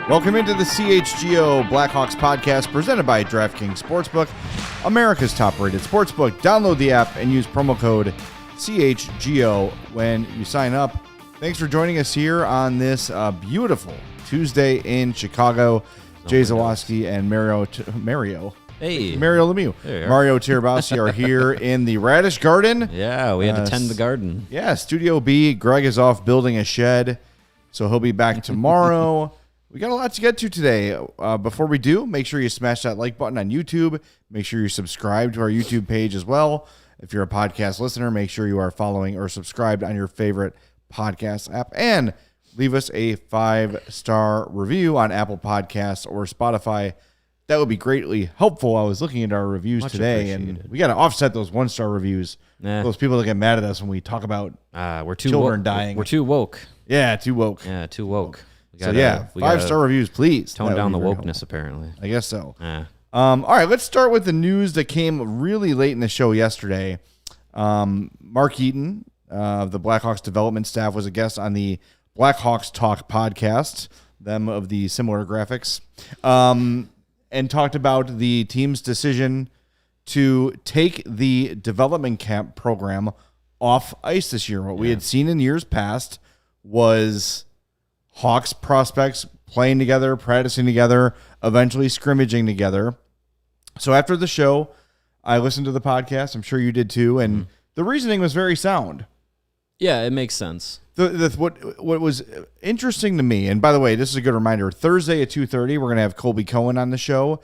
Welcome into the CHGO Blackhawks podcast presented by DraftKings Sportsbook, America's top-rated sportsbook. Download the app and use promo code CHGO when you sign up. Thanks for joining us here on this beautiful Tuesday in Chicago. Jay Zawaski and Mario Lemieux. Hey, Mario Tirabassi are here in the Radish Garden. Yeah, we had to tend the garden. Yeah, Studio B. Greg is off building a shed, so he'll be back tomorrow. We got a lot to get to today. Before we do, make sure you smash that like button on YouTube. Make sure you subscribe to our YouTube page as well. If you're a podcast listener, make sure you are following or subscribed on your favorite podcast app. And leave us a 5-star review on Apple Podcasts or Spotify. That would be greatly helpful. I was looking at our reviews today, and we got to offset those 1-star reviews. Those people that get mad at us when we talk about children dying. We're too woke. Yeah, too woke. Yeah, too woke. So 5-star reviews, please. Tone down the wokeness, apparently. I guess so. All right, let's start with the news that came really late in the show yesterday. Mark Eaton of the Blackhawks development staff was a guest on the Blackhawks Talk podcast, them of the similar graphics, and talked about the team's decision to take the development camp program off ice this year. What we had seen in years past was Hawks prospects playing together, practicing together, eventually scrimmaging together. So after the show, I listened to the podcast. I'm sure you did too. And the reasoning was very sound. Yeah, it makes sense. What was interesting to me, and by the way, this is a good reminder, Thursday at 2:30, we're going to have Colby Cohen on the show.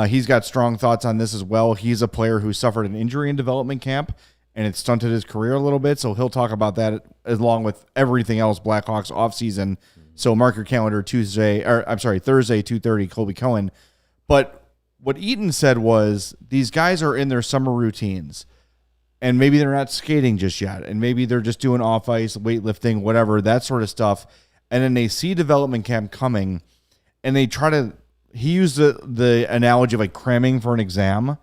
He's got strong thoughts on this as well. He's a player who suffered an injury in development camp, and it stunted his career a little bit. So he'll talk about that along with everything else Blackhawks offseason. So mark your calendar Thursday, 2:30, Colby Cohen. But what Eaton said was these guys are in their summer routines, and maybe they're not skating just yet, and maybe they're just doing off-ice, weightlifting, whatever, that sort of stuff. And then they see development camp coming, and they try to – he used the analogy of like cramming for an exam.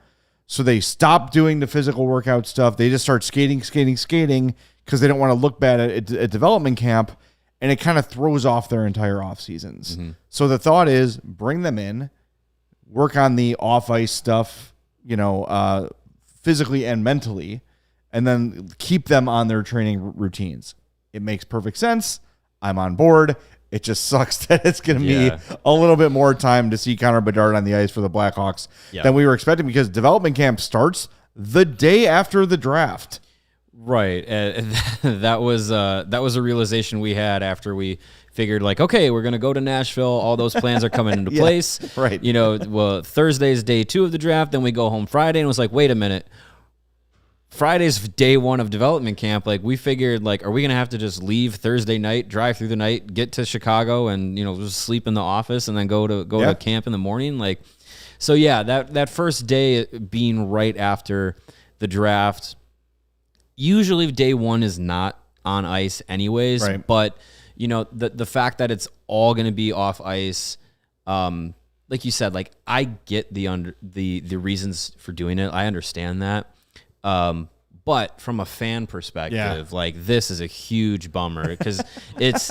So they stop doing the physical workout stuff. They just start skating because they don't want to look bad at development camp. And it kind of throws off their entire off seasons. So the thought is bring them in, work on the off-ice stuff, physically and mentally, and then keep them on their training routines. It makes perfect sense. I'm on board. It just sucks that it's going to be a little bit more time to see Connor Bedard on the ice for the Blackhawks than we were expecting, because development camp starts the day after the draft. Right. That was a realization we had after we figured, like, okay, we're going to go to Nashville. All those plans are coming into place. Right. Thursday's day 2 of the draft. Then we go home Friday, and it was like, wait a minute. Friday's day 1 of development camp. Like, we figured, like, are we going to have to just leave Thursday night, drive through the night, get to Chicago, and, just sleep in the office and then go to camp in the morning? Like, so yeah, that first day being right after the draft. Usually day 1 is not on ice anyways, right. But the fact that it's all going to be off ice, like you said, like I get the reasons for doing it. I understand that. But from a fan perspective, like this is a huge bummer because it's,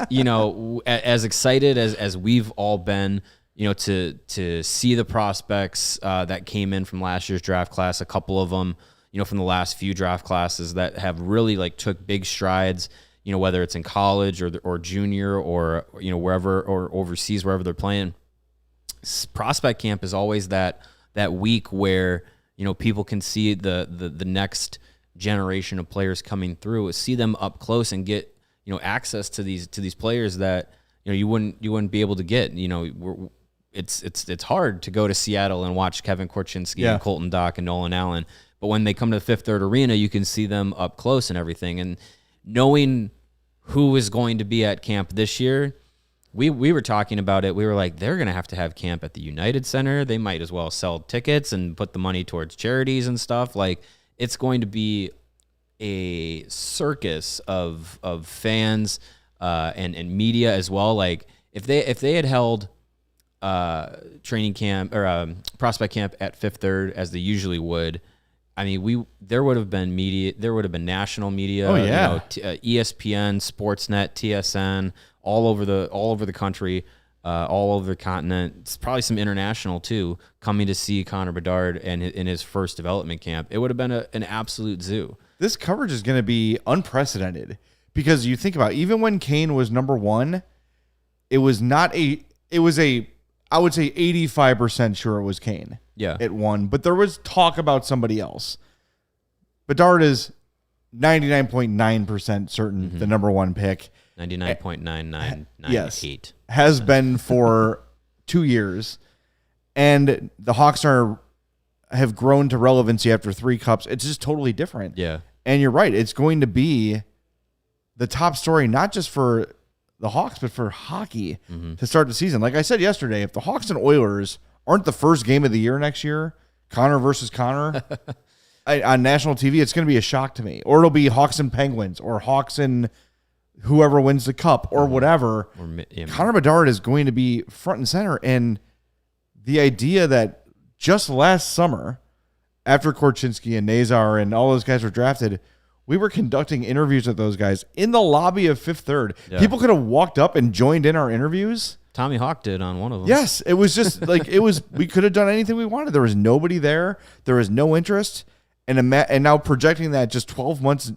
as excited as we've all been, to see the prospects that came in from last year's draft class, a couple of them, from the last few draft classes that have really like took big strides, whether it's in college or junior or, wherever or overseas, wherever they're playing. Prospect camp is always that week where, people can see the next generation of players coming through, see them up close and get, access to these players that, you wouldn't be able to get, it's hard to go to Seattle and watch Kevin Korchinski and Colton Dock and Nolan Allen. But when they come to the Fifth Third Arena, you can see them up close and everything. And knowing who is going to be at camp this year, we were talking about it. We were like, they're going to have camp at the United Center. They might as well sell tickets and put the money towards charities and stuff. Like, it's going to be a circus of fans and media as well. Like, if they had held training camp or prospect camp at Fifth Third as they usually would, I mean, there would have been media, there would have been national media, ESPN, Sportsnet, TSN, all over the country, all over the continent. It's probably some international too, coming to see Connor Bedard and in his first development camp. It would have been an absolute zoo. This coverage is going to be unprecedented because you think about it, even when Kane was number one, I would say 85% sure it was Kane. Yeah. It won, but there was talk about somebody else. Bedard is 99.9% certain the number one pick. 99.9998. Yes. Has been for 2 years. And the Hawks have grown to relevancy after 3 cups. It's just totally different. Yeah. And you're right. It's going to be the top story, not just for the Hawks, but for hockey to start the season. Like I said yesterday, if the Hawks and Oilers aren't the first game of the year next year, Connor versus Connor, on national TV, it's going to be a shock to me. Or it'll be Hawks and Penguins, or Hawks and whoever wins the cup, or whatever. Connor Bedard is going to be front and center. And the idea that just last summer, after Korchinski and Nazar and all those guys were drafted, we were conducting interviews with those guys in the lobby of Fifth Third. Yeah. People could have walked up and joined in our interviews. Tommy Hawk did on one of them. Yes, it was just like we could have done anything we wanted. There was nobody there. There was no interest. And now projecting that just 12 months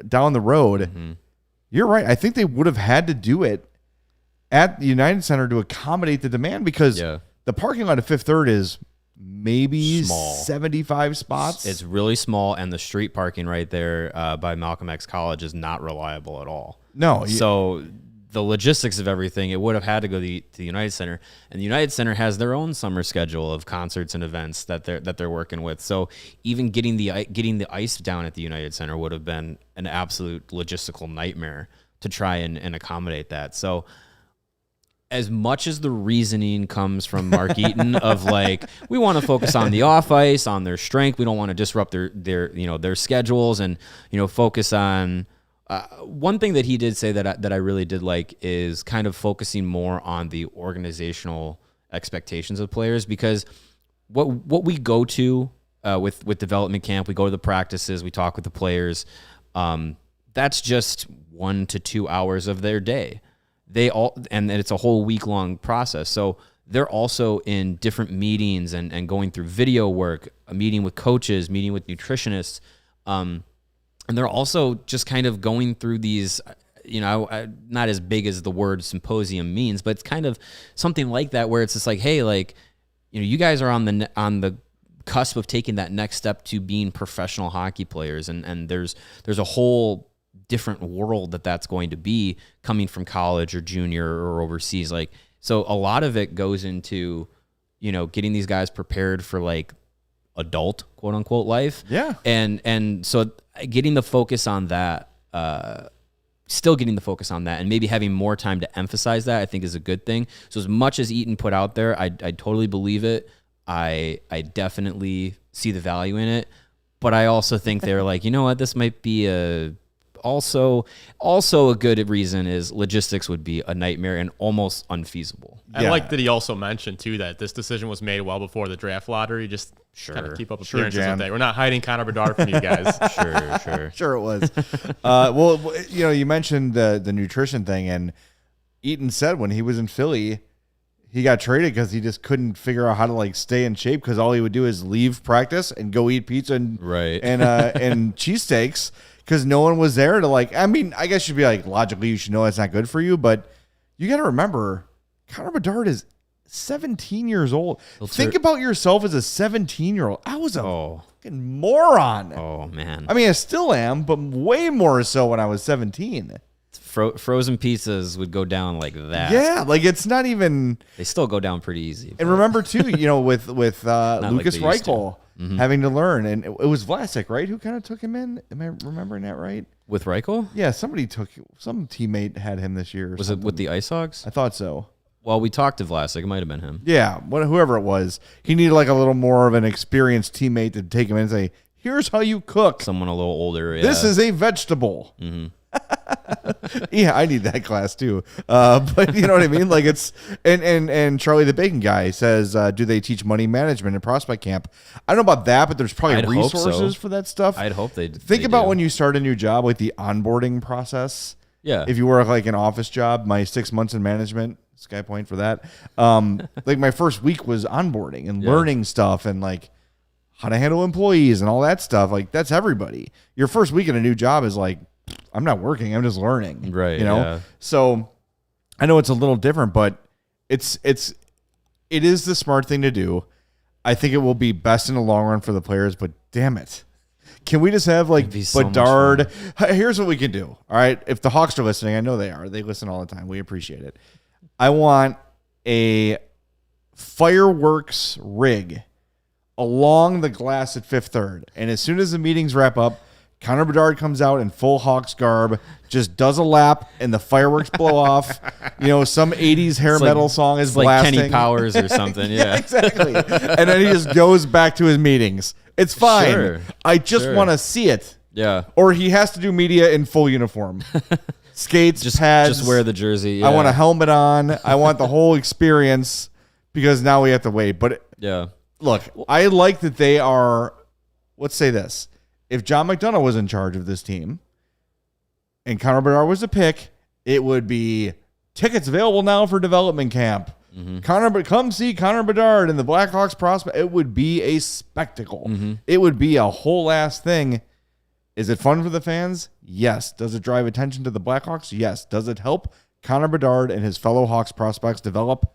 down the road, you're right. I think they would have had to do it at the United Center to accommodate the demand because the parking lot of Fifth Third is maybe small. 75 spots. It's really small, and the street parking right there by Malcolm X College is not reliable at all. No. So the logistics of everything, it would have had to go to the United Center, and the United Center has their own summer schedule of concerts and events that they're working with. So even getting the ice down at the United Center would have been an absolute logistical nightmare to try and accommodate that. So as much as the reasoning comes from Mark Eaton of like, we want to focus on the off ice, on their strength, we don't want to disrupt their schedules, and focus on. One thing that he did say that I really did like is kind of focusing more on the organizational expectations of players, because what we go to with development camp, we go to the practices, we talk with the players. That's just 1 to 2 hours of their day. And it's a whole week-long process. So they're also in different meetings and going through video work, a meeting with coaches, meeting with nutritionists. And they're also just kind of going through these, not as big as the word symposium means, but it's kind of something like that, where it's just like, hey, like, you guys are on the cusp of taking that next step to being professional hockey players. And there's a whole different world that's going to be coming from college or junior or overseas. Like, so a lot of it goes into, getting these guys prepared for like adult quote unquote life. Yeah. And so getting the focus on that, still getting the focus on that, and maybe having more time to emphasize that, I think is a good thing. So as much as Eaton put out there, I totally believe it. I definitely see the value in it, but I also think they're like, what, this might be also a good reason is logistics would be a nightmare and almost unfeasible. I like that he also mentioned too that this decision was made well before the draft lottery. Just kind of keep up appearances with that. We're not hiding Connor Bedard from you guys. Sure it was. Well, you mentioned the nutrition thing, and Eaton said when he was in Philly, he got traded because he just couldn't figure out how to like stay in shape, because all he would do is leave practice and go eat pizza and cheesesteaks, because no one was there to like. I mean, I guess you'd be like, logically you should know that's not good for you, but you got to remember, Connor Bedard is 17 years old. Think about yourself as a 17-year-old. I was a fucking moron. Oh man. I mean, I still am, but way more so when I was 17. frozen pizzas would go down like that. Yeah, like it's not even. They still go down pretty easy. And remember too, with Lucas like Reichel having to learn, and it was Vlasic, right, who kind of took him in. Am I remembering that right? With Reichel? Yeah, some teammate had him this year. Was it with the Ice Hogs? I thought so. Well, we talked to Vlasic. It might have been him. Yeah, whoever it was, he needed like a little more of an experienced teammate to take him in and say, "Here's how you cook." Someone a little older. Yeah. This is a vegetable. Yeah, I need that class too. But you know what I mean? Like it's and Charlie the Bacon guy says, do they teach money management in prospect camp? I don't know about that, but there's probably I'd hope resources so. for that stuff. I'd hope they think they about do. when you start a new job, like the onboarding process. Yeah. If you work like an office job, my 6 months in management, Sky Point for that. Like my first week was onboarding and learning stuff and like how to handle employees and all that stuff. Like that's everybody. Your first week in a new job is like, I'm not working, I'm just learning. Right. You know? Yeah. So I know it's a little different, but it is the smart thing to do. I think it will be best in the long run for the players, but damn it. Can we just have like so Bedard? Here's what we can do. All right. If the Hawks are listening, I know they are. They listen all the time. We appreciate it. I want a fireworks rig along the glass at Fifth Third. And as soon as the meetings wrap up, Connor Bedard comes out in full Hawks garb, just does a lap, and the fireworks blow off. You know, some 80s hair metal song is blasting. Like Kenny Powers or something. Yeah. Exactly. And then he just goes back to his meetings. It's fine. Sure. I just want to see it. Yeah. Or he has to do media in full uniform. Skates, pads. Just wear the jersey. Yeah. I want a helmet on. I want the whole experience because now we have to wait. But look, I like that they are, let's say this. If John McDonough was in charge of this team and Connor Bedard was a pick, it would be tickets available now for development camp. Come see Connor Bedard and the Blackhawks prospect. It would be a spectacle. It would be a whole ass thing. Is it fun for the fans? Yes. Does it drive attention to the Blackhawks? Yes. Does it help Connor Bedard and his fellow Hawks prospects develop?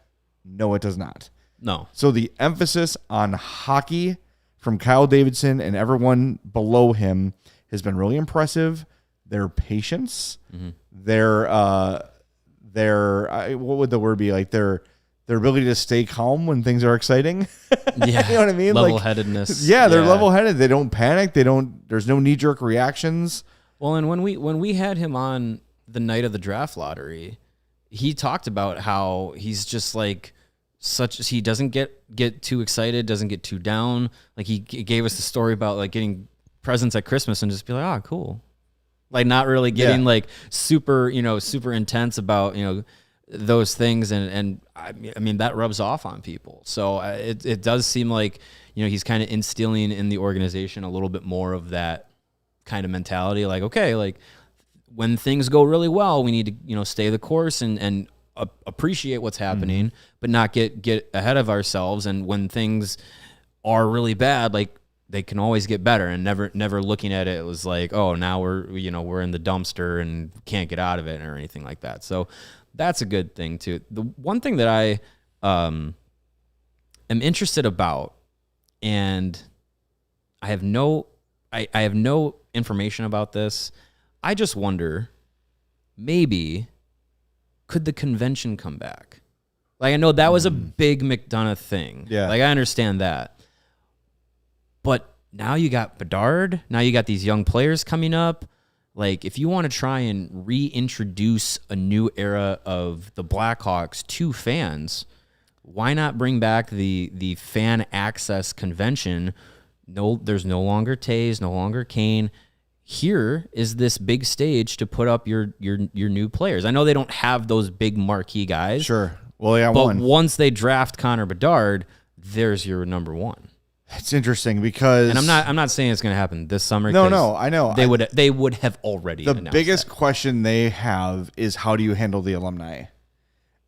No, it does not. No. So the emphasis on hockey from Kyle Davidson and everyone below him has been really impressive. Their patience, their what would the word be, like their ability to stay calm when things are exciting. Yeah. You know what I mean? Level-headedness. Like, they're level-headed. They don't panic. There's no knee-jerk reactions. Well, and when we had him on the night of the draft lottery, he talked about how he's just like he doesn't get too excited, doesn't get too down. Like he gave us the story about like getting presents at Christmas and just be like, oh, cool. Like not really getting like super intense about, those things. And I mean, that rubs off on people. So it does seem like, he's kind of instilling in the organization a little bit more of that kind of mentality. Like, okay, like when things go really well, we need to, stay the course and appreciate what's happening, but not get ahead of ourselves. And when things are really bad, like they can always get better, and never looking at it was like, oh, now we're in the dumpster and can't get out of it or anything like that. So that's a good thing too. The one thing that I am interested about, and I have no information about this. I just wonder, maybe could the convention come back? Like, I know that was a big McDonough thing. Yeah. Like, I understand that. But now you got Bedard. Now you got these young players coming up. Like, if you want to try and reintroduce a new era of the Blackhawks to fans, why not bring back the fan access convention? No, there's no longer Taves, no longer Kane. Here is this big stage to put up your new players. I know they don't have those big marquee guys. Sure. Well, yeah, but once they draft Connor Bedard, there's your number one. It's interesting because, and I'm not saying it's going to happen this summer. No, I know they would have already. The announced biggest that. question they have is how do you handle the alumni,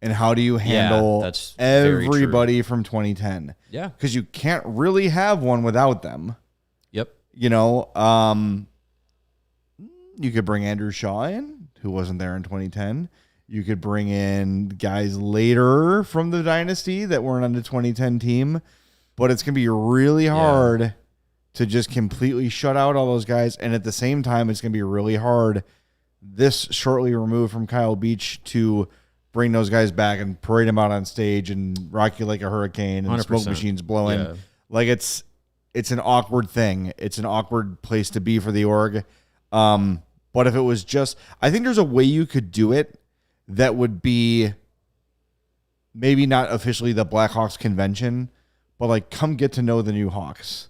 and how do you handle that's very everybody true. from 2010? Yeah, because you can't really have one without them. Yep. You could bring Andrew Shaw in, who wasn't there in 2010. You could bring in guys later from the dynasty that weren't on the 2010 team, but it's going to be really hard to just completely shut out all those guys. And at the same time, it's going to be really hard this shortly removed from Kyle Beach to bring those guys back and parade them out on stage and rock you like a hurricane and 100%. smoke machines blowing. Yeah. Like it's an awkward thing. It's an awkward place to be for the org. But if it was just, I think there's a way you could do it that would be maybe not officially the Blackhawks convention, but like come get to know the new Hawks.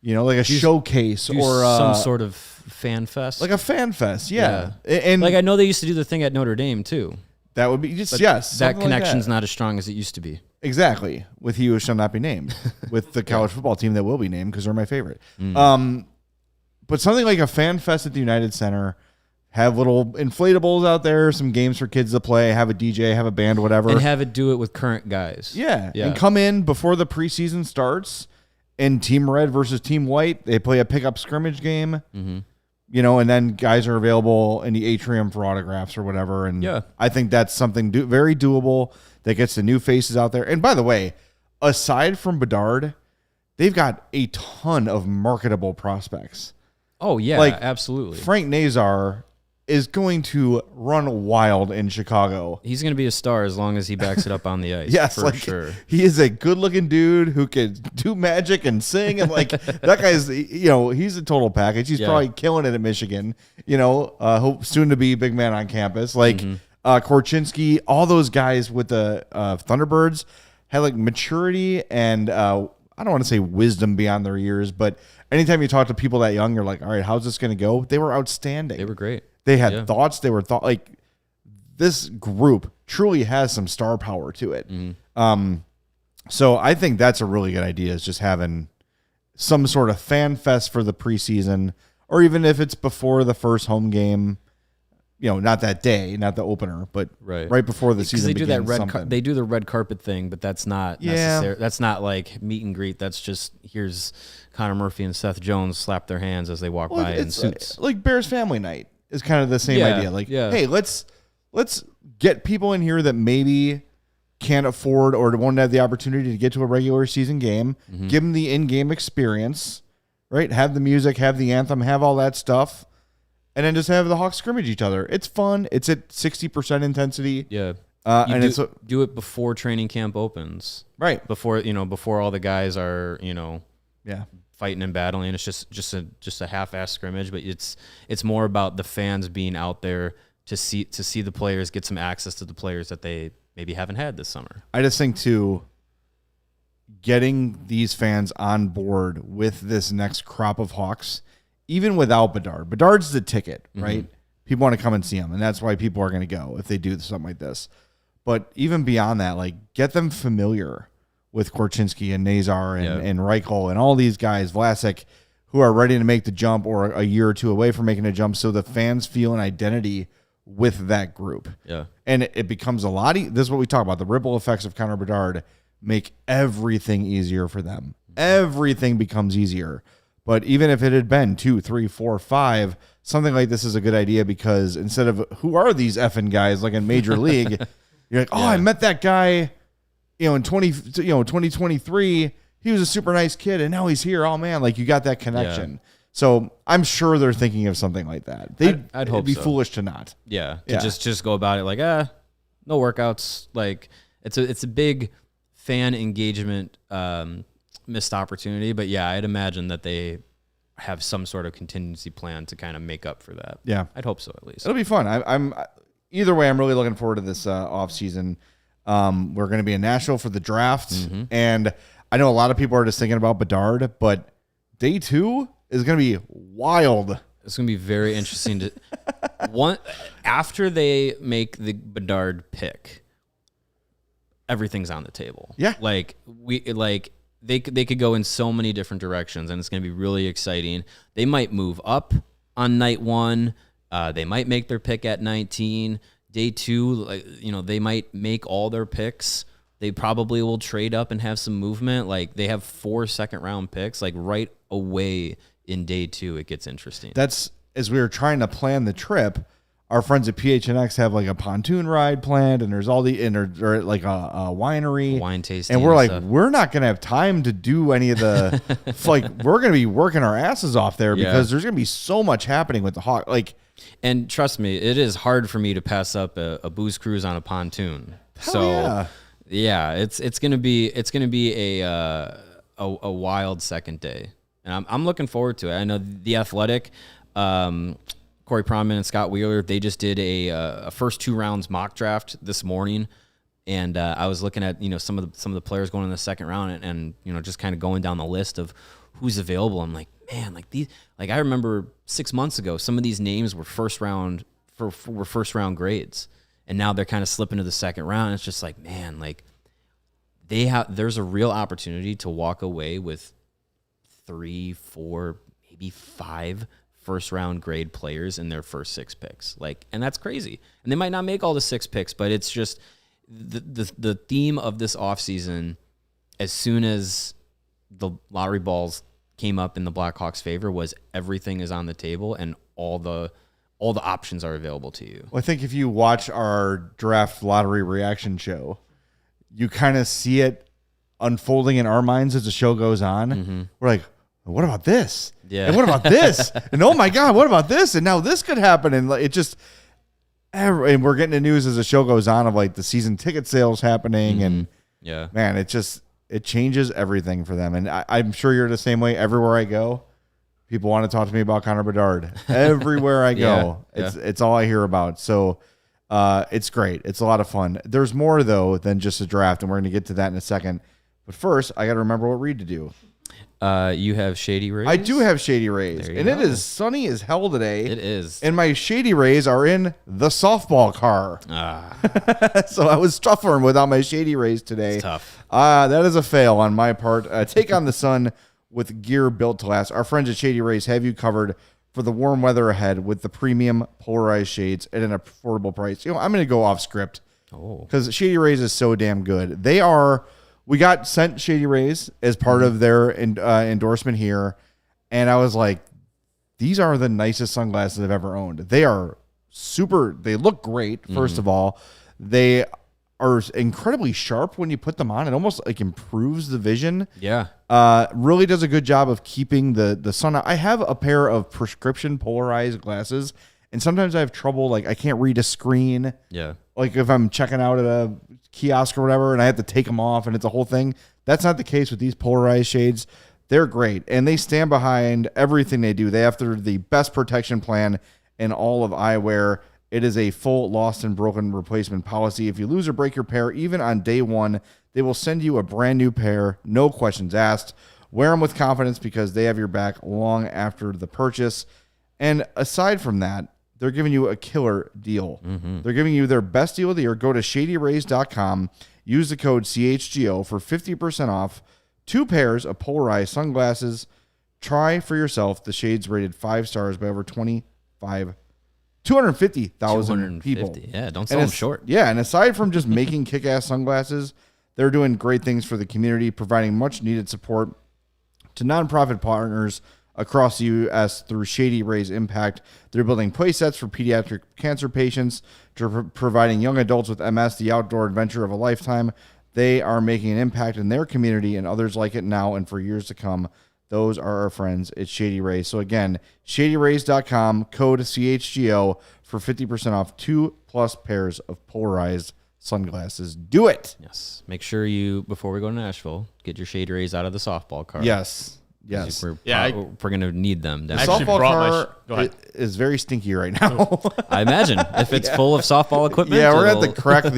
You know, like a showcase or some sort of fan fest. like a fan fest. Yeah. And like I know they used to do the thing at Notre Dame too. that would be just, yes. That something connection's like not as strong as it used to be. exactly. With he who shall not be named. With the college football team that will be named because they're my favorite. But something like a fan fest at the United Center, have little inflatables out there, some games for kids to play, have a DJ, have a band, whatever. And have it do it with current guys. Yeah. And come in before the preseason starts and Team Red versus Team White. They play a pickup scrimmage game, you know, and then guys are available in the atrium for autographs or whatever. And I think that's something very doable that gets the new faces out there. And by the way, aside from Bedard, they've got a ton of marketable prospects. Oh, yeah, Like, absolutely. Frank Nazar is going to run wild in Chicago. He's going to be a star as long as he backs it up on the ice. Yes, for like sure. he is a good-looking dude who can do magic and sing, and like that guy's, you know, he's a total package. He's probably killing it at Michigan. You know, hope soon to be big man on campus. Like Korchinski, all those guys with the Thunderbirds had like maturity and I don't want to say wisdom beyond their years, but anytime you talk to people that young, you're like, all right, how's this going to go? They were outstanding. They were great. They had thoughts. They were like this group truly has some star power to it. So I think that's a really good idea, is just having some sort of fan fest for the preseason, or even if it's before the first home game, you know, not that day, not the opener, but right before the season begins. They do the red carpet thing, but that's not necessary. That's not like meet and greet. That's just, here's Connor Murphy and Seth Jones slap their hands as they walk by in suits. Like Bears family night is kind of the same idea. Like, hey, let's get people in here that maybe can't afford or won't have the opportunity to get to a regular season game. Give them the in-game experience, right? Have the music, have the anthem, have all that stuff. And then just have the Hawks scrimmage each other. It's fun. It's at 60% intensity. Yeah. And do it before training camp opens. Right. Before all the guys are, fighting and battling. It's just a half-ass scrimmage, but it's more about the fans being out there to see the players, get some access to the players that they maybe haven't had this summer. I just think too, getting these fans on board with this next crop of Hawks, even without Bedard. Bedard's the ticket, right? People want to come and see him, and that's why people are going to go if they do something like this. But even beyond that, like, get them familiar with Korchinski and Nazar and Reichel and all these guys, Vlasic, who are ready to make the jump or a year or two away from making a jump, so the fans feel an identity with that group. Yeah. And it becomes a lot this is what we talk about. The ripple effects of Connor Bedard make everything easier for them. Everything becomes easier. But even if it had been 2, 3, 4, 5, something like this is a good idea, because instead of who are these effing guys like in Major League, you're like, I met that guy, in 2023. He was a super nice kid, and now he's here. Oh man, like you got that connection. Yeah. So I'm sure they're thinking of something like that. I'd hope it'd be foolish to not. Yeah, just go about it like no workouts. Like it's a big fan engagement missed opportunity, but I'd imagine that they have some sort of contingency plan to kind of make up for that. Yeah, I'd hope so, at least. It'll be fun. I'm either way. I'm really looking forward to this off season. We're going to be in Nashville for the draft, and I know a lot of people are just thinking about Bedard, but day 2 is going to be wild. It's going to be very interesting to after they make the Bedard pick, everything's on the table. Yeah, They could go in so many different directions, and it's going to be really exciting. They might move up on night 1. They might make their pick at 19. Day 2, they might make all their picks. They probably will trade up and have some movement. Like, they have 4 second-round picks. Like, right away in day 2, it gets interesting. That's, as we were trying to plan the trip, our friends at PHNX have like a pontoon ride planned, and there's all they're at like a winery, wine tasting, and we're like, we're not gonna have time to do any of the we're gonna be working our asses off there because there's gonna be so much happening with the Hawk. Like, And trust me, it is hard for me to pass up a booze cruise on a pontoon. Yeah, it's gonna be a wild second day, and I'm looking forward to it. I know the Athletic, Corey Pronman and Scott Wheeler, they just did a first 2 rounds mock draft this morning, and I was looking at some of the players going in the second round, and just kind of going down the list of who's available. I'm like, man, I remember 6 months ago, some of these names were first round grades, and now they're kind of slipping to the second round. It's just like, man, there's a real opportunity to walk away with 3, 4, maybe 5 first round grade players in their first 6 picks. And that's crazy. And they might not make all the 6 picks, but it's just the theme of this offseason, as soon as the lottery balls came up in the Blackhawks' favor, was everything is on the table and all the options are available to you. Well, I think if you watch our draft lottery reaction show, you kind of see it unfolding in our minds as the show goes on. Mm-hmm. We're like, what about this? Yeah. And what about this? And oh my God, what about this? And now this could happen. And it just, and we're getting the news as the show goes on of the season ticket sales happening. Mm-hmm. And yeah, man, it changes everything for them. And I'm sure you're the same way. Everywhere I go, people want to talk to me about Connor Bedard. Everywhere I go, it's all I hear about. So it's great. It's a lot of fun. There's more, though, than just a draft, and we're going to get to that in a second. But first, I got to remember what Reed to do. You have Shady Rays? I do have Shady Rays, and it is sunny as hell today. It is. And my Shady Rays are in the softball car. So I was tougher without my Shady Rays today. It's tough. That is a fail on my part. Take on the sun with gear built to last. Our friends at Shady Rays have you covered for the warm weather ahead with the premium polarized shades at an affordable price. I'm going to go off script because Shady Rays is so damn good. We got sent Shady Rays as part of their endorsement here, and I was like, these are the nicest sunglasses I've ever owned. They are super. They look great, first of all. They are incredibly sharp when you put them on. It almost improves the vision. Yeah. Really does a good job of keeping the sun out. I have a pair of prescription polarized glasses, and sometimes I have trouble. I can't read a screen. Yeah. If I'm checking out at a kiosk or whatever, and I have to take them off, and it's a whole thing. That's not the case with these polarized shades. They're great, and they stand behind everything they do. They have the best protection plan in all of eyewear. It is a full lost and broken replacement policy. If you lose or break your pair, even on day one, they will send you a brand new pair, no questions asked. Wear them with confidence because they have your back long after the purchase. And aside from that, they're giving you a killer deal. Mm-hmm. They're giving you their best deal of the year. Go to shadyrays.com. Use the code CHGO for 50% off 2 pairs of polarized sunglasses. Try for yourself the shades rated 5 stars by over 250,000 people. Yeah, don't sell them short. Yeah, and aside from just making kick-ass sunglasses, they're doing great things for the community, providing much-needed support to nonprofit partners across the U.S. through Shady Rays Impact. They're building play sets for pediatric cancer patients, to providing young adults with MS the outdoor adventure of a lifetime. They are making an impact in their community and others like it now and for years to come. Those are our friends at Shady Rays. So again, shadyrays.com, code CHGO for 50% off 2+ pairs of polarized sunglasses. Do it. Yes. Make sure before we go to Nashville, get your Shady Rays out of the softball car. Yes. We're going to need them. The softball car is very stinky right now. I imagine if it's full of softball equipment. Yeah, we're going to crack the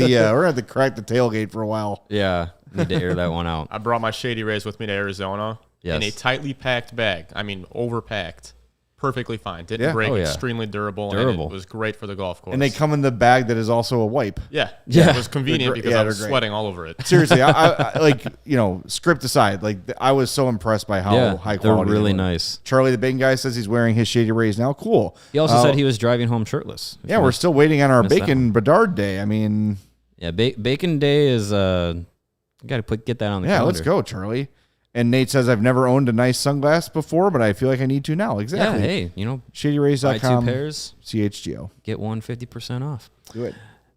tailgate for a while. Yeah, need to air that one out. I brought my Shady Rays with me to Arizona in a tightly packed bag. I mean, overpacked. Perfectly fine. Didn't break. Extremely durable. And it was great for the golf course. And they come in the bag that is also a wipe. Yeah. It was convenient because I was sweating all over it. Seriously, I script aside, I was so impressed by how high quality they're really nice. Charlie, the bacon guy, says he's wearing his Shady Rays now. Cool. He also said he was driving home shirtless. Yeah, we're still waiting on our Bacon Bedard Day. I mean, yeah, Bacon Day is got to get that on the calendar. Yeah, let's go, Charlie. And Nate says, I've never owned a nice sunglass before, but I feel like I need to now. Exactly. Yeah, hey, shadyrays.com. Buy 2 pairs. CHGO. Get 50% off. Do it.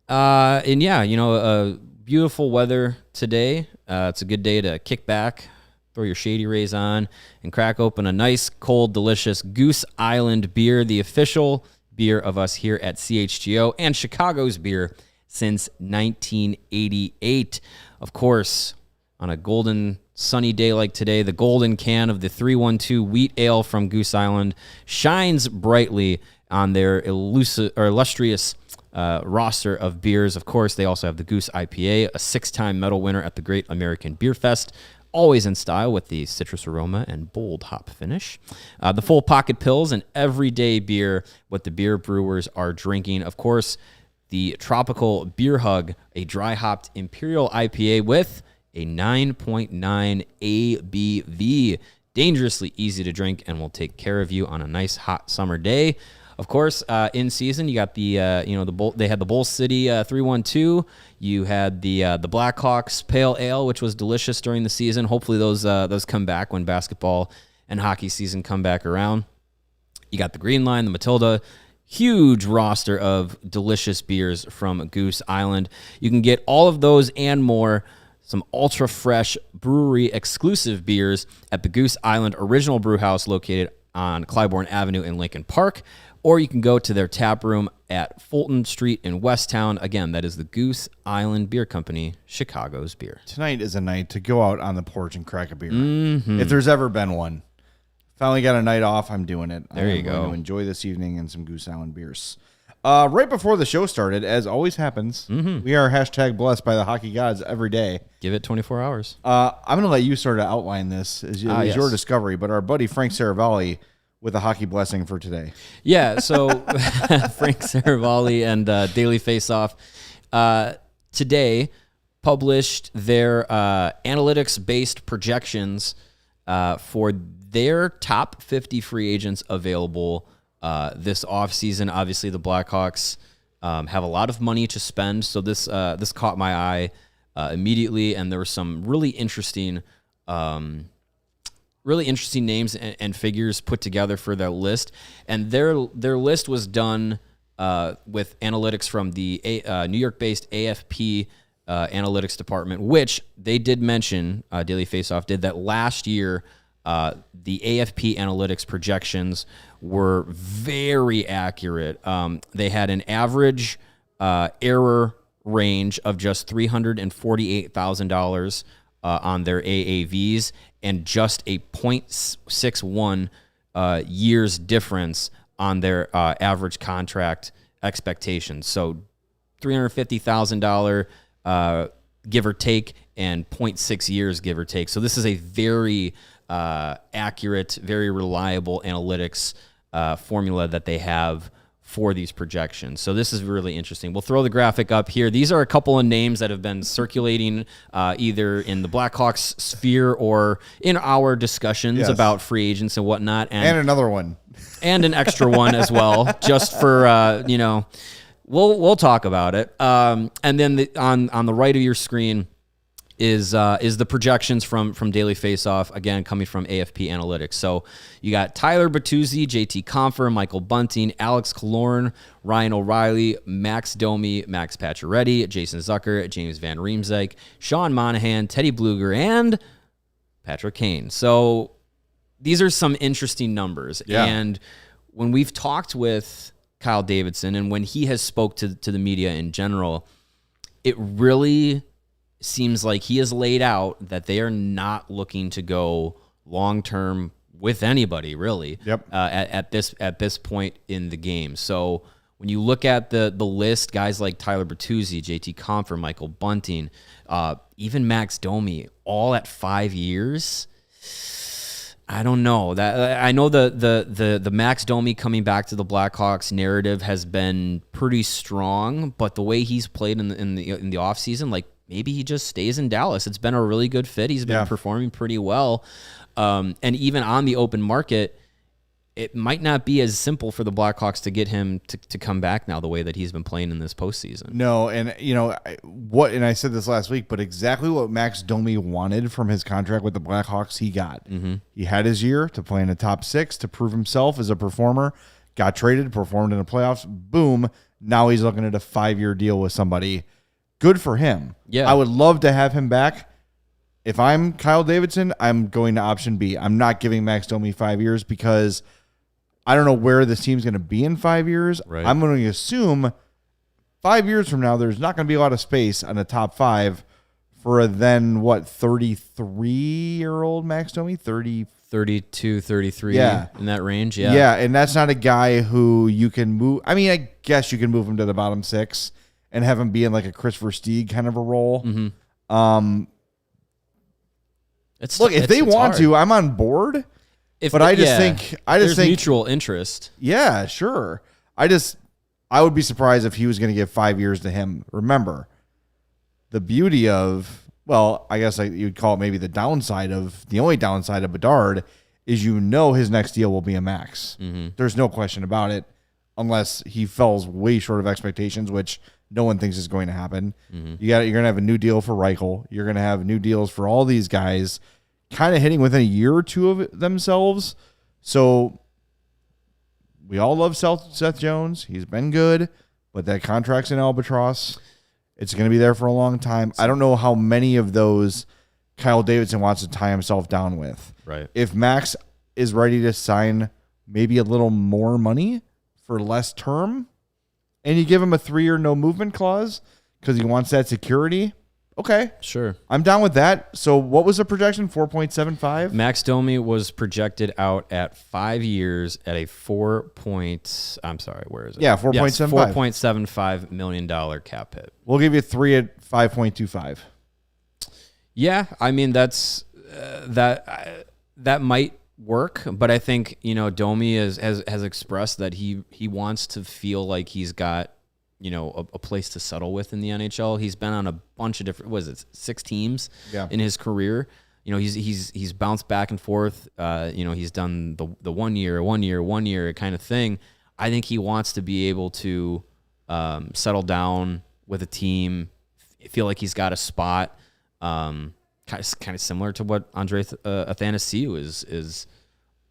And beautiful weather today. It's a good day to kick back, throw your Shady Rays on, and crack open a nice, cold, delicious Goose Island beer, the official beer of us here at CHGO and Chicago's beer since 1988. Of course, on a golden sunny day like today, the golden can of the 312 wheat ale from Goose Island shines brightly on their illustrious roster of beers. Of course, they also have the Goose IPA, a 6-time medal winner at the Great American Beer Fest, always in style with the citrus aroma and bold hop finish. The full pocket pills, an everyday beer, what the beer brewers are drinking. Of course, the Tropical Beer Hug, a dry hopped Imperial IPA with a 9.9 ABV. Dangerously easy to drink and will take care of you on a nice hot summer day. Of course, in season, you got the they had the Bull City 312. You had the Blackhawks Pale Ale, which was delicious during the season. Hopefully those come back when basketball and hockey season come back around. You got the Green Line, the Matilda. Huge roster of delicious beers from Goose Island. You can get all of those and more, some ultra fresh brewery exclusive beers at the Goose Island Original Brew House located on Clybourne Avenue in Lincoln Park. Or you can go to their tap room at Fulton Street in Westtown. Again, that is the Goose Island Beer Company, Chicago's beer. Tonight is a night to go out on the porch and crack a beer. Mm-hmm. If there's ever been one. Finally got a night off. I'm doing it. There you go. I'm going to enjoy this evening and some Goose Island beers. Right before the show started, as always happens, we are hashtag blessed by the hockey gods every day. Give it 24 hours. I'm going to let you sort of outline this as your discovery, but our buddy Frank Saravalli with a hockey blessing for today. Yeah, so Frank Saravalli and Daily Faceoff today published their analytics-based projections for their top 50 free agents available this offseason. Obviously, the Blackhawks have a lot of money to spend, so this caught my eye immediately, and there were some really interesting names and figures put together for their list. And their list was done with analytics from the New York-based AFP analytics department, which they did mention, Daily Faceoff did, that last year the AFP analytics projections were very accurate. They had an average error range of just $348,000 on their AAVs and just a 0.61 years difference on their average contract expectations. So $350,000 give or take and 0.6 years give or take. So this is a very accurate, very reliable analytics formula that they have for these projections. So this is really interesting. We'll throw the graphic up here. These are a couple of names that have been circulating either in the Blackhawks sphere or in our discussions about free agents and whatnot. And another one. And an extra one as well, just for, we'll talk about it. And then on the right of your screen is the projections from Daily Faceoff, again, coming from AFP Analytics. So you got Tyler Bertuzzi, JT Compher, Michael Bunting, Alex Killorn, Ryan O'Reilly, Max Domi, Max Pacioretty, Jason Zucker, James Van Riemsdyk, Sean Monahan, Teddy Bluger, and Patrick Kane. So these are some interesting numbers. Yeah. And when we've talked with Kyle Davidson and when he has spoke to the media in general, it really seems like he has laid out that they are not looking to go long-term with anybody, really. Yep. At this point in the game. So when you look at the list, guys like Tyler Bertuzzi, JT Compher, Michael Bunting, even Max Domi, all at 5 years. I don't know. That I know the Max Domi coming back to the Blackhawks narrative has been pretty strong, but the way he's played in the offseason, like, maybe he just stays in Dallas. It's been a really good fit. He's been performing pretty well. And even on the open market, it might not be as simple for the Blackhawks to get him to come back now the way that he's been playing in this postseason. No, and and I said this last week, but exactly what Max Domi wanted from his contract with the Blackhawks, he got. Mm-hmm. He had his year to play in the top six, to prove himself as a performer, got traded, performed in the playoffs, boom, now he's looking at a 5-year deal with somebody. Good for him. Yeah. I would love to have him back. If I'm Kyle Davidson, I'm going to option B. I'm not giving Max Domi 5 years because I don't know where this team's going to be in 5 years. Right. I'm going to assume 5 years from now, there's not going to be a lot of space on the top 5 for a then, 33-year-old Max Domi? 32, 33 in that range. Yeah. Yeah, and that's not a guy who you can move. I mean, I guess you can move him to the bottom 6 and have him be in like a Chris Versteeg kind of a role. Mm-hmm. If they want to, I'm on board. I think mutual interest. Yeah, sure. I would be surprised if he was going to give 5 years to him. Remember, the beauty of, I guess you'd call it maybe the only downside of Bedard is his next deal will be a max. Mm-hmm. There's no question about it, unless he falls way short of expectations, which no one thinks is going to happen. Mm-hmm. You're going to have a new deal for Reichel. You're going to have new deals for all these guys kind of hitting within a year or two of themselves. So we all love Seth Jones. He's been good, but that contract's in albatross. It's going to be there for a long time. I don't know how many of those Kyle Davidson wants to tie himself down with. Right. If Max is ready to sign maybe a little more money for less term, and you give him a 3-year no movement clause because he wants that security, okay. Sure. I'm down with that. So what was the projection? 4.75? Max Domi was projected out at 5 years at a where is it? Yeah, 4.75. Yes, $4.75 million cap hit. We'll give you 3 at 5.25. Yeah, I mean that's that might work, but I think Domi has expressed that he wants to feel like he's got a place to settle with in the NHL. He's been on a bunch of different 6 teams in his career. He's bounced back and forth. He's done the 1 year kind of thing. I think he wants to be able to settle down with a team, feel like he's got a spot. Kind of similar to what Andre Athanasiou is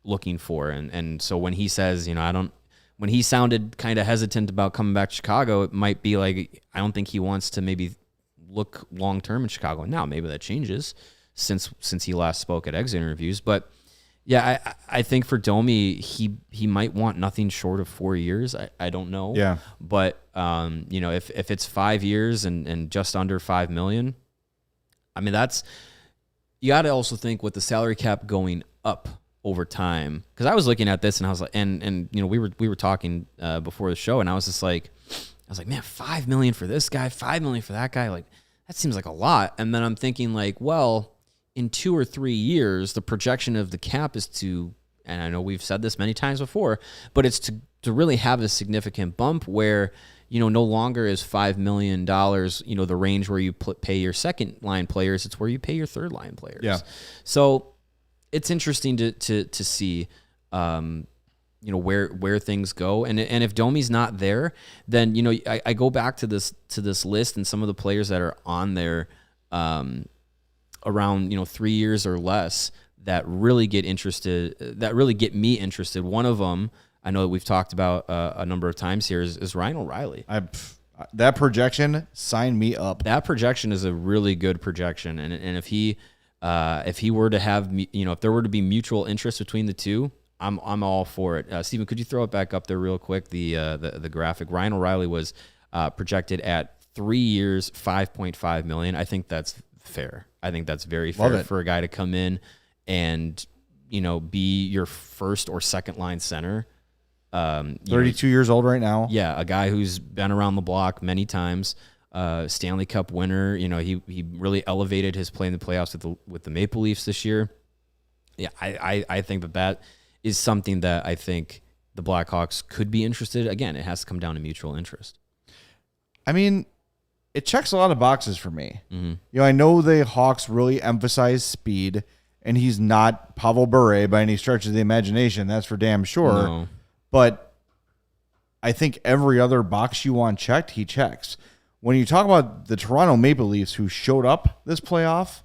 looking for, and so when he says, when he sounded kind of hesitant about coming back to Chicago, it might be like I don't think he wants to maybe look long term in Chicago. Now maybe that changes since he last spoke at exit interviews, but yeah, I think for Domi he might want nothing short of 4 years. I don't know, but if it's 5 years and just under $5 million. I mean, you got to also think with the salary cap going up over time, because I was looking at this and I was like, and we were talking before the show, and I was like, man, $5 million for this guy, $5 million for that guy, like that seems like a lot. And then I'm thinking like, well, in 2 or 3 years, the projection of the cap is to, and I know we've said this many times before, but it's to really have a significant bump where no longer is $5 million, the range where you pay your second line players. It's where you pay your third line players. Yeah. So it's interesting to see, where things go. And if Domi's not there, then, I go back to this list and some of the players that are on there, around, 3 years or less that really get me interested. One of them, I know that we've talked about a number of times here, is Ryan O'Reilly. That projection, sign me up. That projection is a really good projection, and if he were to have, if there were to be mutual interest between the two, I'm all for it. Steven, could you throw it back up there real quick? The graphic. Ryan O'Reilly was projected at 3 years, $5.5 million. I think that's fair. I think that's very fair for a guy to come in and be your first or second line center. 32 years old right now. Yeah, a guy who's been around the block many times. Stanley Cup winner. He really elevated his play in the playoffs with the Maple Leafs this year. Yeah, I think that is something that I think the Blackhawks could be interested. Again, it has to come down to mutual interest. I mean, it checks a lot of boxes for me. Mm-hmm. I know the Hawks really emphasize speed, and he's not Pavel Bure by any stretch of the imagination. That's for damn sure. No. But I think every other box you want checked, he checks. When you talk about the Toronto Maple Leafs who showed up this playoff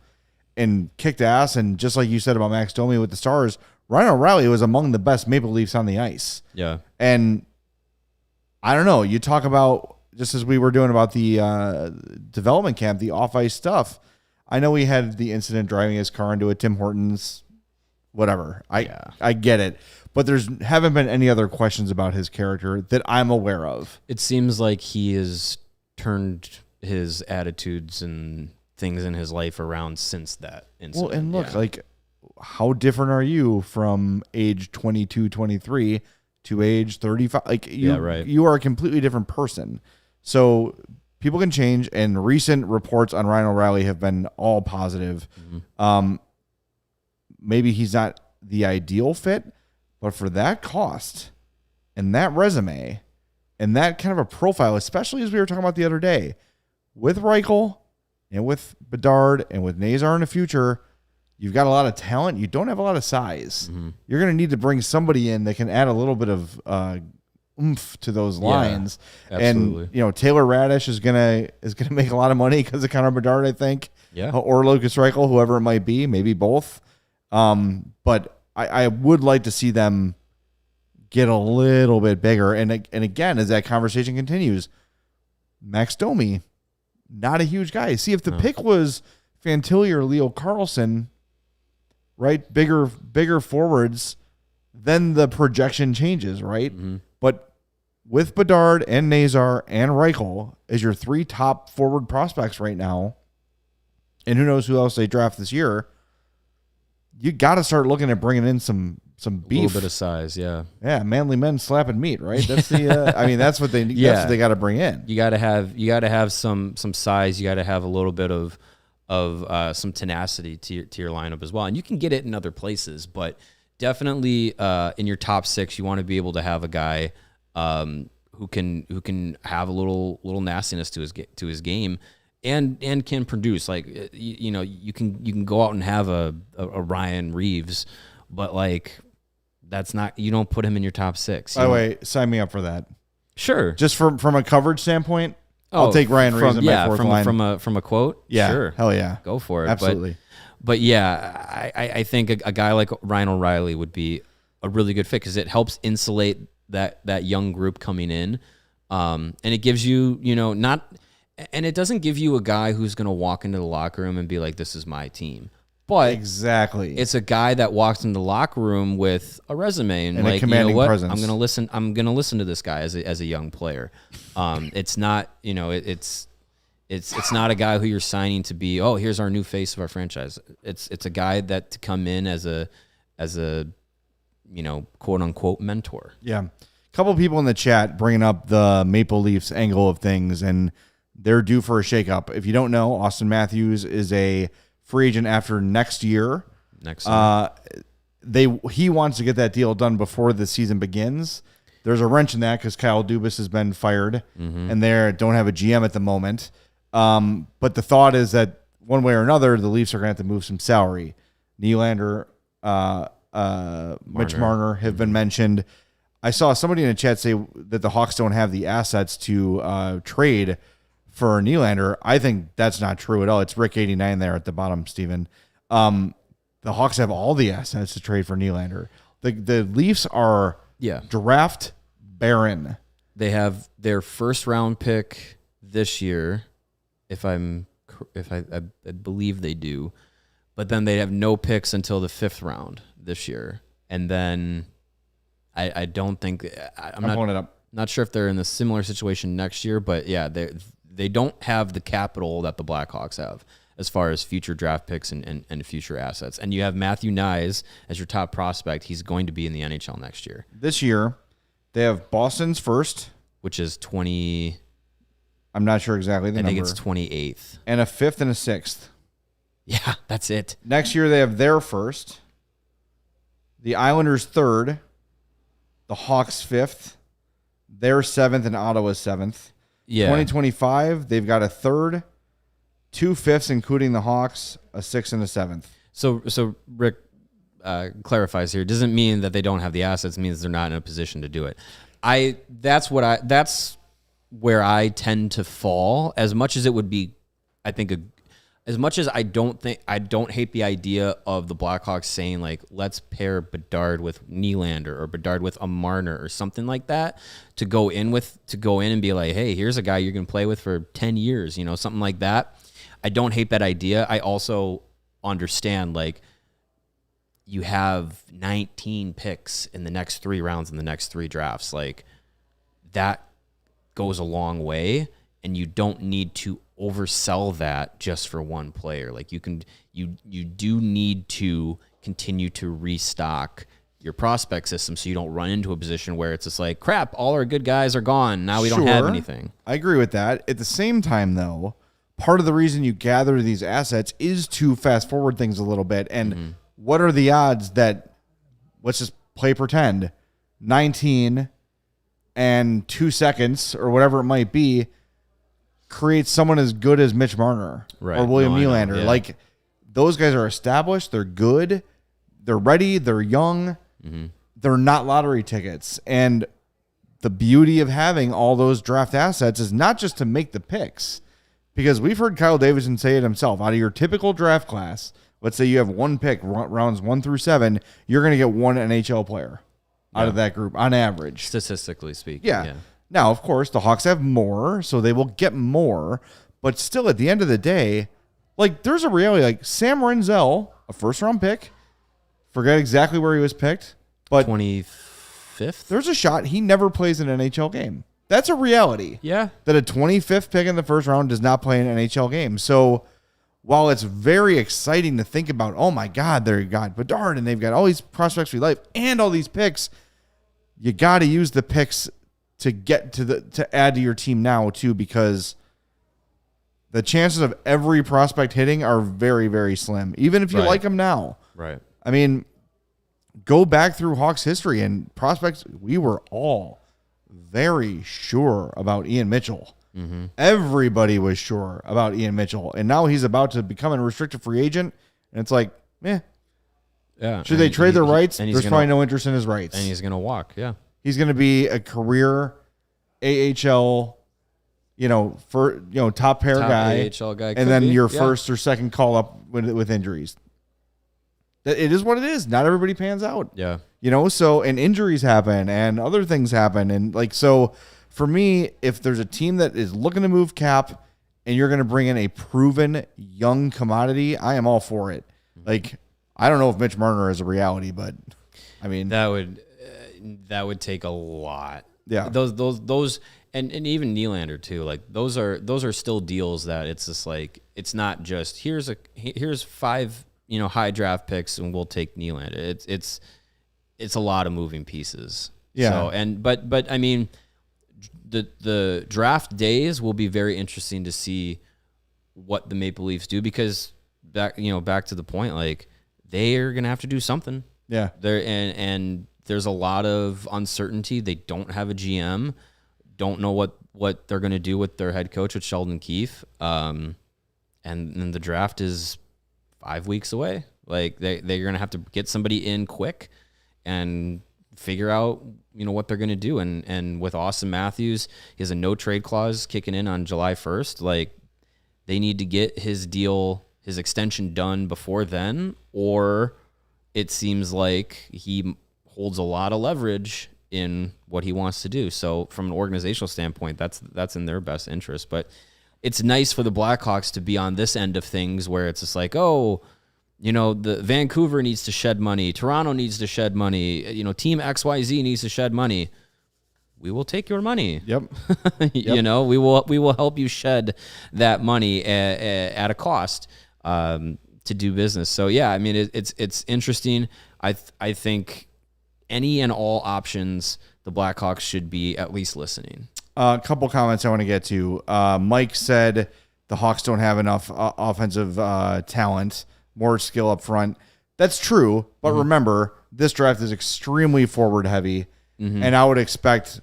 and kicked ass, and just like you said about Max Domi with the Stars, Ryan O'Reilly was among the best Maple Leafs on the ice. Yeah. And I don't know, you talk about, just as we were doing about the development camp, the off-ice stuff, I know he had the incident driving his car into a Tim Hortons whatever. I get it. But haven't been any other questions about his character that I'm aware of. It seems like he has turned his attitudes and things in his life around since that incident. Well, and look, like, how different are you from age 22, 23 to age 35? Like, you are a completely different person. So people can change, and recent reports on Ryan O'Reilly have been all positive. Mm-hmm. Maybe he's not the ideal fit, but for that cost and that resume and that kind of a profile, especially as we were talking about the other day, with Reichel and with Bedard and with Nazar in the future, you've got a lot of talent. You don't have a lot of size. Mm-hmm. You're going to need to bring somebody in that can add a little bit of oomph to those lines. Absolutely. And, you know, Taylor Radish is gonna make a lot of money because of Connor Bedard, I think. Yeah. Or Lucas Reichel, whoever it might be, maybe both. But I would like to see them get a little bit bigger. And again, as that conversation continues, Max Domi, not a huge guy. See, if the pick was Fantilli or Leo Carlsson, right, bigger forwards, then the projection changes, right? Mm-hmm. But with Bedard and Nazar and Reichel as your three top forward prospects right now, and who knows who else they draft this year, you got to start looking at bringing in some beef, a little bit of size, yeah, manly men slapping meat, right? That's the, I mean, that's what they, that's what they got to bring in. You got to have some size. You got to have a little bit of some tenacity to your lineup as well, and you can get it in other places, but definitely in your top six, you want to be able to have a guy who can have a little nastiness to his game. And can produce, like, you can go out and have a Ryan Reeves, but like that's not, you don't put him in your top six. By the way, sign me up for that. Sure. Just from a coverage standpoint, I'll take Ryan Reeves in my fourth line. From a quote. Yeah, sure. Hell yeah, go for it. Absolutely. But yeah, I think a guy like Ryan O'Reilly would be a really good fit because it helps insulate that young group coming in, and it gives you not. And it doesn't give you a guy who's going to walk into the locker room and be like, this is my team. But exactly, it's a guy that walks into the locker room with a resume and like, a commanding presence. I'm going to listen to this guy as a young player. It's not, it's not a guy who you're signing to be, oh, here's our new face of our franchise. It's a guy that to come in as a quote unquote mentor. Yeah. A couple people in the chat bringing up the Maple Leafs angle of things, and they're due for a shakeup. If you don't know, Austin Matthews is a free agent after next year. He wants to get that deal done before the season begins. There's a wrench in that because Kyle Dubas has been fired, and they don't have a GM at the moment. But the thought is that one way or another, the Leafs are going to have to move some salary. Nylander, Mitch Marner have been mentioned. I saw somebody in the chat say that the Hawks don't have the assets to trade for Nylander. I think that's not true at all. It's Rick89 there at the bottom, Steven. The Hawks have all the assets to trade for Nylander. The Leafs are draft barren. They have their first round pick this year, if I believe they do, but then they have no picks until the 5th round this year, and then I don't think I'm pulling it up. Not sure if they're in a similar situation next year, but yeah, they don't have the capital that the Blackhawks have as far as future draft picks and future assets. And you have Matthew Nyes as your top prospect. He's going to be in the NHL next year. This year, they have Boston's first, which is 20. I'm not sure exactly the number. I think it's 28th. And a 5th and a 6th. Yeah, that's it. Next year, they have their first, the Islanders' 3rd, the Hawks' 5th, their 7th, and Ottawa's 7th. Yeah. 2025, they've got a 3rd, 2 5ths, including the Hawks, a 6th, and a 7th. So Rick clarifies here. It doesn't mean that they don't have the assets. It means they're not in a position to do it. That's where I tend to fall. As much as it would be, I think, as much as I don't hate the idea of the Blackhawks saying like, let's pair Bedard with Nylander or Bedard with a Marner or something like that to go in and be like, hey, here's a guy you're going to play with for 10 years, something like that. I don't hate that idea. I also understand, like, you have 19 picks in the next 3 rounds in the next 3 drafts. Like, that goes a long way, and you don't need to oversell that just for one player. Like, you do need to continue to restock your prospect system so you don't run into a position where it's just like, crap, all our good guys are gone. Now we don't have anything. I agree with that. At the same time, though, part of the reason you gather these assets is to fast forward things a little bit. And what are the odds that, let's just play pretend, 19 and 2 seconds or whatever it might be creates someone as good as Mitch Marner or William Nylander. Yeah. Like, those guys are established. They're good. They're ready. They're young. They're not lottery tickets. And the beauty of having all those draft assets is not just to make the picks, because we've heard Kyle Davidson say it himself. Out of your typical draft class, let's say you have 1 pick, rounds 1 through 7, you're going to get 1 NHL player out of that group on average. Statistically speaking. Yeah. Now, of course, the Hawks have more, so they will get more. But still, at the end of the day, like, there's a reality. Like, Sam Renzel, a first-round pick, forget exactly where he was picked, but 25th. There's a shot he never plays an NHL game. That's a reality. Yeah. That a 25th pick in the first round does not play an NHL game. So while it's very exciting to think about, oh my God, they've got Bedard and they've got all these prospects we like and all these picks, you got to use the picks to get to add to your team now too, because the chances of every prospect hitting are very, very slim, even if you like them now. Right. I mean, go back through Hawks history and prospects. We were all very sure about Ian Mitchell. Everybody was sure about Ian Mitchell. And now he's about to become a restricted free agent. And it's like, yeah. Should they trade their rights? There's probably no interest in his rights. And he's going to walk. Yeah. He's going to be a career AHL, top pair guy. AHL guy. And then your first or second call up with injuries. It is what it is. Not everybody pans out. Yeah. So, and injuries happen and other things happen. And so for me, if there's a team that is looking to move cap and you're going to bring in a proven young commodity, I am all for it. Like, I don't know if Mitch Marner is a reality, but I mean, that would take a lot. Yeah. Those, and even Nylander too. Like, those are still deals that it's just like, it's not just here's 5, high draft picks and we'll take Nylander. It's a lot of moving pieces. Yeah. So, but I mean, the draft days will be very interesting to see what the Maple Leafs do, because back to the point, like, they are going to have to do something. Yeah. And there's a lot of uncertainty. They don't have a GM, don't know what they're going to do with their head coach, with Sheldon Keefe. And the draft is 5 weeks away. Like, they're going to have to get somebody in quick and figure out, what they're going to do. And with Austin Matthews, he has a no trade clause kicking in on July 1st. Like, they need to get his extension done before then, or it seems like he holds a lot of leverage in what he wants to do. So from an organizational standpoint, that's in their best interest. But it's nice for the Blackhawks to be on this end of things, where it's just like, the Vancouver needs to shed money, Toronto needs to shed money, Team XYZ needs to shed money. We will take your money. Yep. We will help you shed that money at a cost to do business. So yeah, I mean, it's interesting. I think any and all options, the Blackhawks should be at least listening. A couple comments I want to get to. Mike said the Hawks don't have enough offensive talent, more skill up front. That's true, but remember, this draft is extremely forward heavy, and I would expect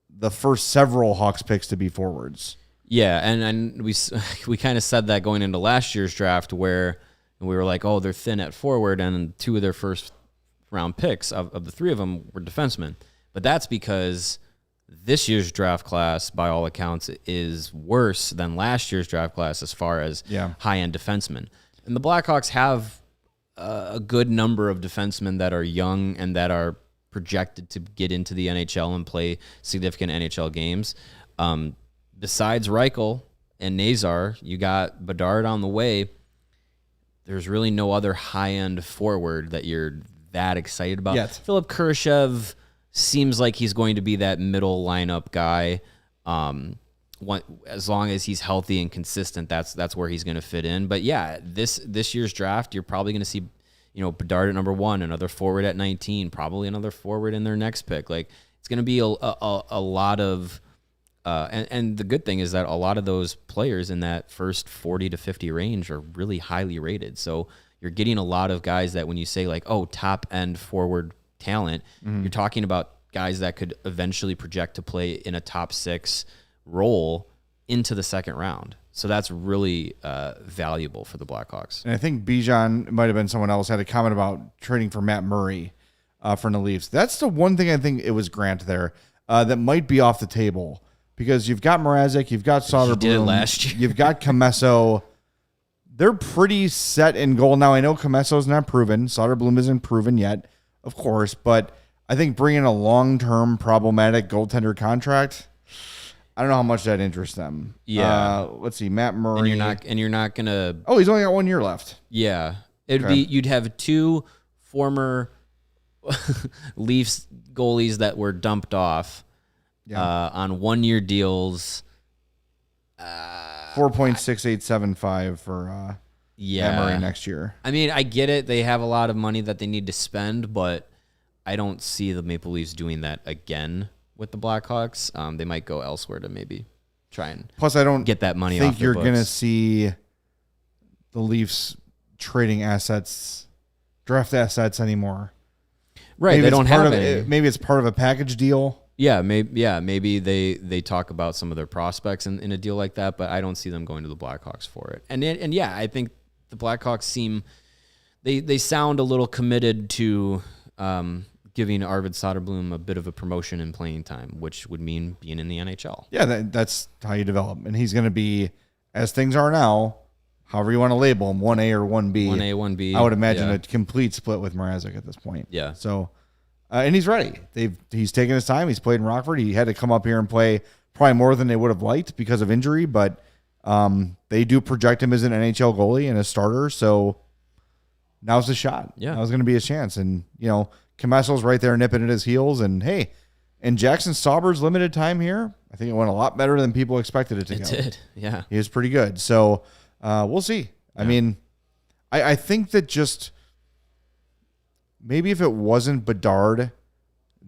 the first several Hawks picks to be forwards. Yeah, and we kind of said that going into last year's draft, where we were like, oh, they're thin at forward, and 2 of their first round picks of the 3 of them were defensemen. But that's because this year's draft class, by all accounts, is worse than last year's draft class as far as high-end defensemen. And the Blackhawks have a good number of defensemen that are young and that are projected to get into the NHL and play significant NHL games. Besides Reichel and Nazar, you got Bedard on the way. there's really no other high-end forward that you're that excited about. Yet. Philip Kurashev seems like he's going to be that middle lineup guy. As long as he's healthy and consistent, that's where he's going to fit in. But yeah, this year's draft, you're probably going to see, Bedard at number 1, another forward at 19, probably another forward in their next pick. Like, it's going to be a lot of, and the good thing is that a lot of those players in that first 40 to 50 range are really highly rated. So you're getting a lot of guys that when you say like, oh, top end forward talent, you're talking about guys that could eventually project to play in a top 6 role into the second round. So that's really valuable for the Blackhawks. And I think Bijan, might have been someone else, had a comment about trading for Matt Murray from the Leafs. That's the one thing I think it was Grant there that might be off the table, because you've got Mrazek, you've got Soderblom, did it last year. You've got Comesso. They're pretty set in goal. Now, I know Comesso's not proven. Soderblom isn't proven yet, of course, but I think bringing a long-term problematic goaltender contract, I don't know how much that interests them. Yeah. Let's see, Matt Murray. And you're not gonna. Oh, he's only got 1 year left. Yeah, you'd have 2 former Leafs goalies that were dumped off on 1 year deals. 4.6875 for Matt Murray next year. I mean, I get it. They have a lot of money that they need to spend, but I don't see the Maple Leafs doing that again with the Blackhawks. They might go elsewhere to maybe try and I don't get that money. Think off you're their going to books. see the Leafs trading assets, draft assets anymore. Right? Maybe they don't have any. Maybe it's part of a package deal. Yeah, maybe they talk about some of their prospects in a deal like that, but I don't see them going to the Blackhawks for it. And yeah, I think the Blackhawks seem they sound a little committed to giving Arvid Soderblom a bit of a promotion in playing time, which would mean being in the NHL. Yeah, that's how you develop. And he's going to be, as things are now, however you want to label him, 1A or 1B. 1A, 1B. I would imagine a complete split with Mrazek at this point. Yeah. So, and he's ready. He's taken his time. He's played in Rockford. He had to come up here and play probably more than they would have liked because of injury, but they do project him as an NHL goalie and a starter. So now's the shot. Yeah. Now's going to be his chance. And, Comesso's right there nipping at his heels. And, hey, in Jackson Stauber's limited time here, I think it went a lot better than people expected it to go. It did, yeah. He was pretty good. So we'll see. Yeah. I mean, I think that just maybe if it wasn't Bedard,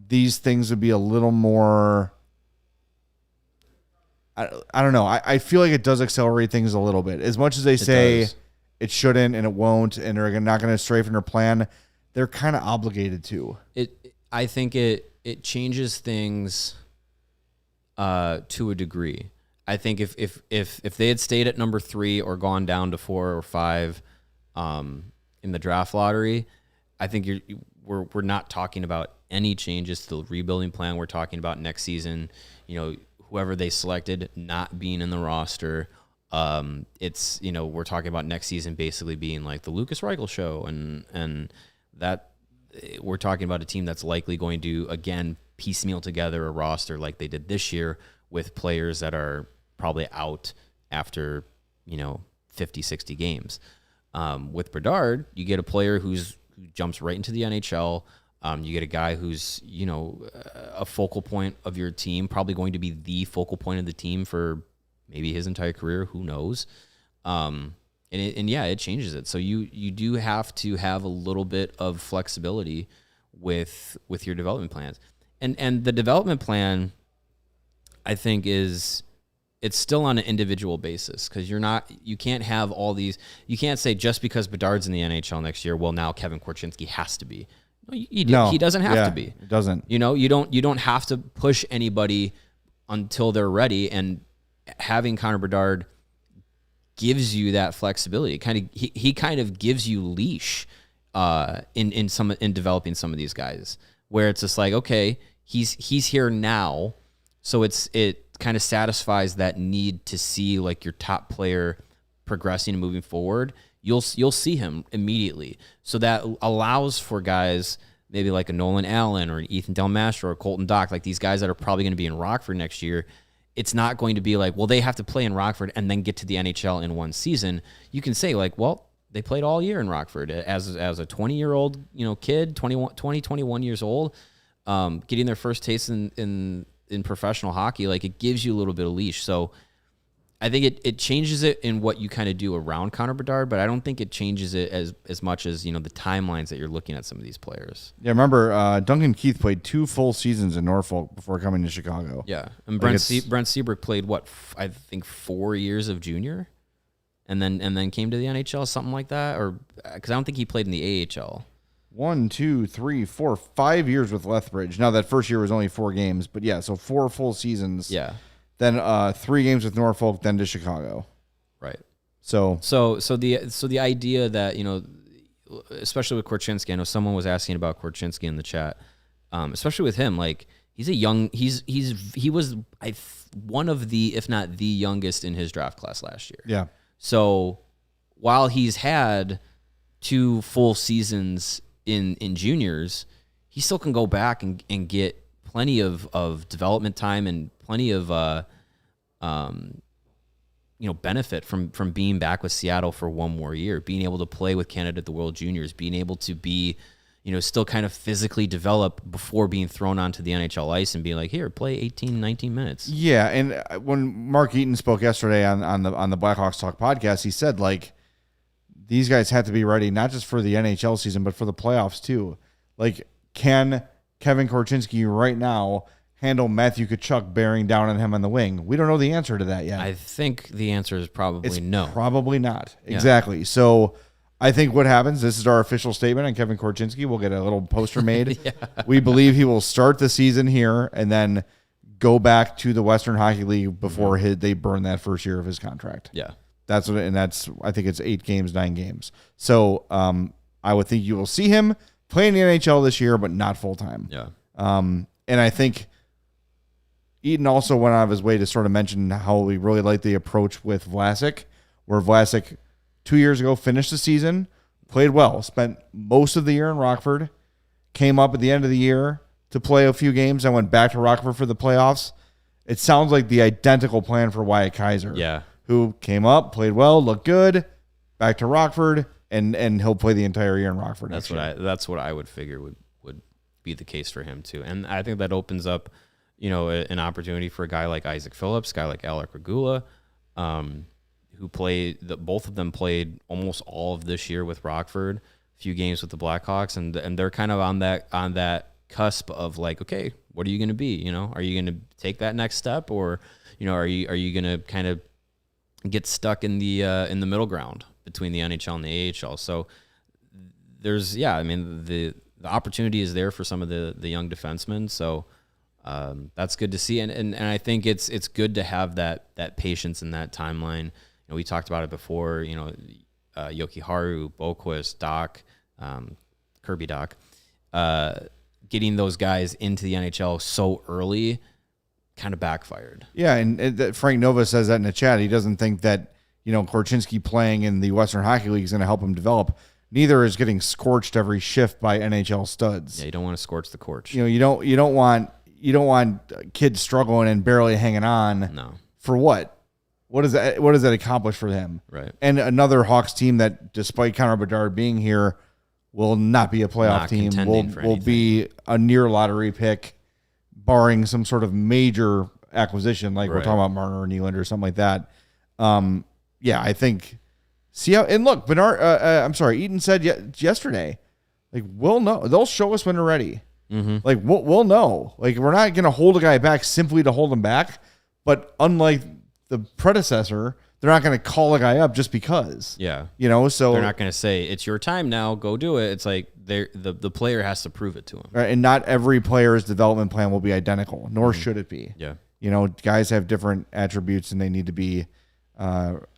these things would be a little more... I don't know. I feel like it does accelerate things a little bit. As much as they say it shouldn't and it won't and they're not going to stray from their plan, they're kind of obligated to. I think it changes things to a degree. I think if they had stayed at number 3 or gone down to 4 or 5 in the draft lottery, I think we're not talking about any changes to the rebuilding plan. We're talking about next season, whoever they selected not being in the roster. It's we're talking about next season basically being like the Lucas Reichel show, and that we're talking about a team that's likely going to again piecemeal together a roster like they did this year with players that are probably out after 50, 60 games. With Bedard, you get a player who jumps right into the NHL. You get a guy who's a focal point of your team, probably going to be the focal point of the team for maybe his entire career. Who knows? It changes it. So you do have to have a little bit of flexibility with your development plans, and the development plan, I think, it's still on an individual basis, because you can't have all these. You can't say just because Bedard's in the NHL next year, well, now Kevin Korchinski has to be. He doesn't have to be. It doesn't. You don't have to push anybody until they're ready, and having Connor Bedard gives you that flexibility. He kind of gives you leash in developing some of these guys, where it's just like, okay, he's here now, so it kind of satisfies that need to see like your top player progressing and moving forward. You'll see him immediately. So that allows for guys maybe like a Nolan Allen or an Ethan Del Mastro or Colton Dock, like these guys that are probably going to be in Rockford next year. It's not going to be like, well, they have to play in Rockford and then get to the NHL in one season. You can say like, well, they played all year in Rockford as a 20-year-old, kid, 21 years old, getting their first taste in professional hockey. Like, it gives you a little bit of leash. So I think it changes it in what you kind of do around Connor Bedard, but I don't think it changes it as much as, the timelines that you're looking at some of these players. Yeah, remember, Duncan Keith played 2 full seasons in Norfolk before coming to Chicago. Yeah, and Brent Seabrook played, I think 4 years of junior, and then came to the NHL, something like that, or because I don't think he played in the AHL. 1, 2, 3, 4, 5 years with Lethbridge. Now, that first year was only 4 games, but yeah, so 4 full seasons. Yeah. Then 3 games with Norfolk, then to Chicago. Right. So the idea that, especially with Korchinski, I know someone was asking about Korchinski in the chat, especially with him, like, he was one of the, if not the youngest in his draft class last year. Yeah. So while he's had 2 full seasons in juniors, he still can go back and get plenty of development time and plenty of benefit from being back with Seattle for 1 more year, being able to play with Canada at the World Juniors, being able to be, still kind of physically develop before being thrown onto the NHL ice and being like, here, play 18, 19 minutes. Yeah, and when Mark Eaton spoke yesterday on the Blackhawks Talk podcast, he said, like, these guys have to be ready not just for the NHL season, but for the playoffs too. Like, can Kevin Korchinski right now handle Matthew Tkachuk bearing down on him on the wing? We don't know the answer to that yet. I think the answer is probably no. Probably not. Yeah. Exactly. So I think what happens, this is our official statement on Kevin Korchinski. We'll get a little poster made. Yeah. We believe he will start the season here and then go back to the Western Hockey League before they burn that first year of his contract. Yeah. I think it's 8 games, 9 games. So I would think you will see him play in the NHL this year, but not full time. Yeah. And I think Eaton also went out of his way to sort of mention how we really like the approach with Vlasic, where Vlasic 2 years ago finished the season, played well, spent most of the year in Rockford, came up at the end of the year to play a few games, and went back to Rockford for the playoffs. It sounds like the identical plan for Wyatt Kaiser. Yeah. Who came up, played well, looked good, back to Rockford, and he'll play the entire year in Rockford. That's what I would figure would be the case for him too. And I think that opens up, an opportunity for a guy like Isaac Phillips, a guy like Alec Regula, who both of them played almost all of this year with Rockford, a few games with the Blackhawks, and they're kind of on that cusp of like, okay, what are you going to be? Are you going to take that next step, or are you going to kind of get stuck in the middle ground between the NHL and the AHL? So there's, the opportunity is there for some of the young defensemen. So that's good to see. And I think it's good to have that patience in that timeline. We talked about it before, Yoki Haru, Boquist, Doc, Kirby Doc, getting those guys into the NHL so early kind of backfired. Yeah, and Frank Nova says that in the chat. He doesn't think that, Korchinski playing in the Western Hockey League is going to help him develop. Neither is getting scorched every shift by NHL studs. Yeah, you don't want to scorch the corch. You don't want kids struggling and barely hanging on. No. For what? What does that accomplish for them? Right. And another Hawks team that, despite Connor Bedard being here, will not be a playoff team. Will be a near lottery pick, barring some sort of major acquisition, like we're talking about Marner or Nylander or something like that. I think see how, and look, Bedard. Eaton said yesterday, like, we'll know. They'll show us when they're ready. Mm-hmm. Like we'll know. Like, we're not going to hold a guy back simply to hold him back. But unlike the predecessor, they're not going to call a guy up just because. Yeah. So they're not going to say, it's your time now, go do it. It's like the player has to prove it to him. Right, and not every player's development plan will be identical, nor should it be. Yeah. Guys have different attributes and they need to be,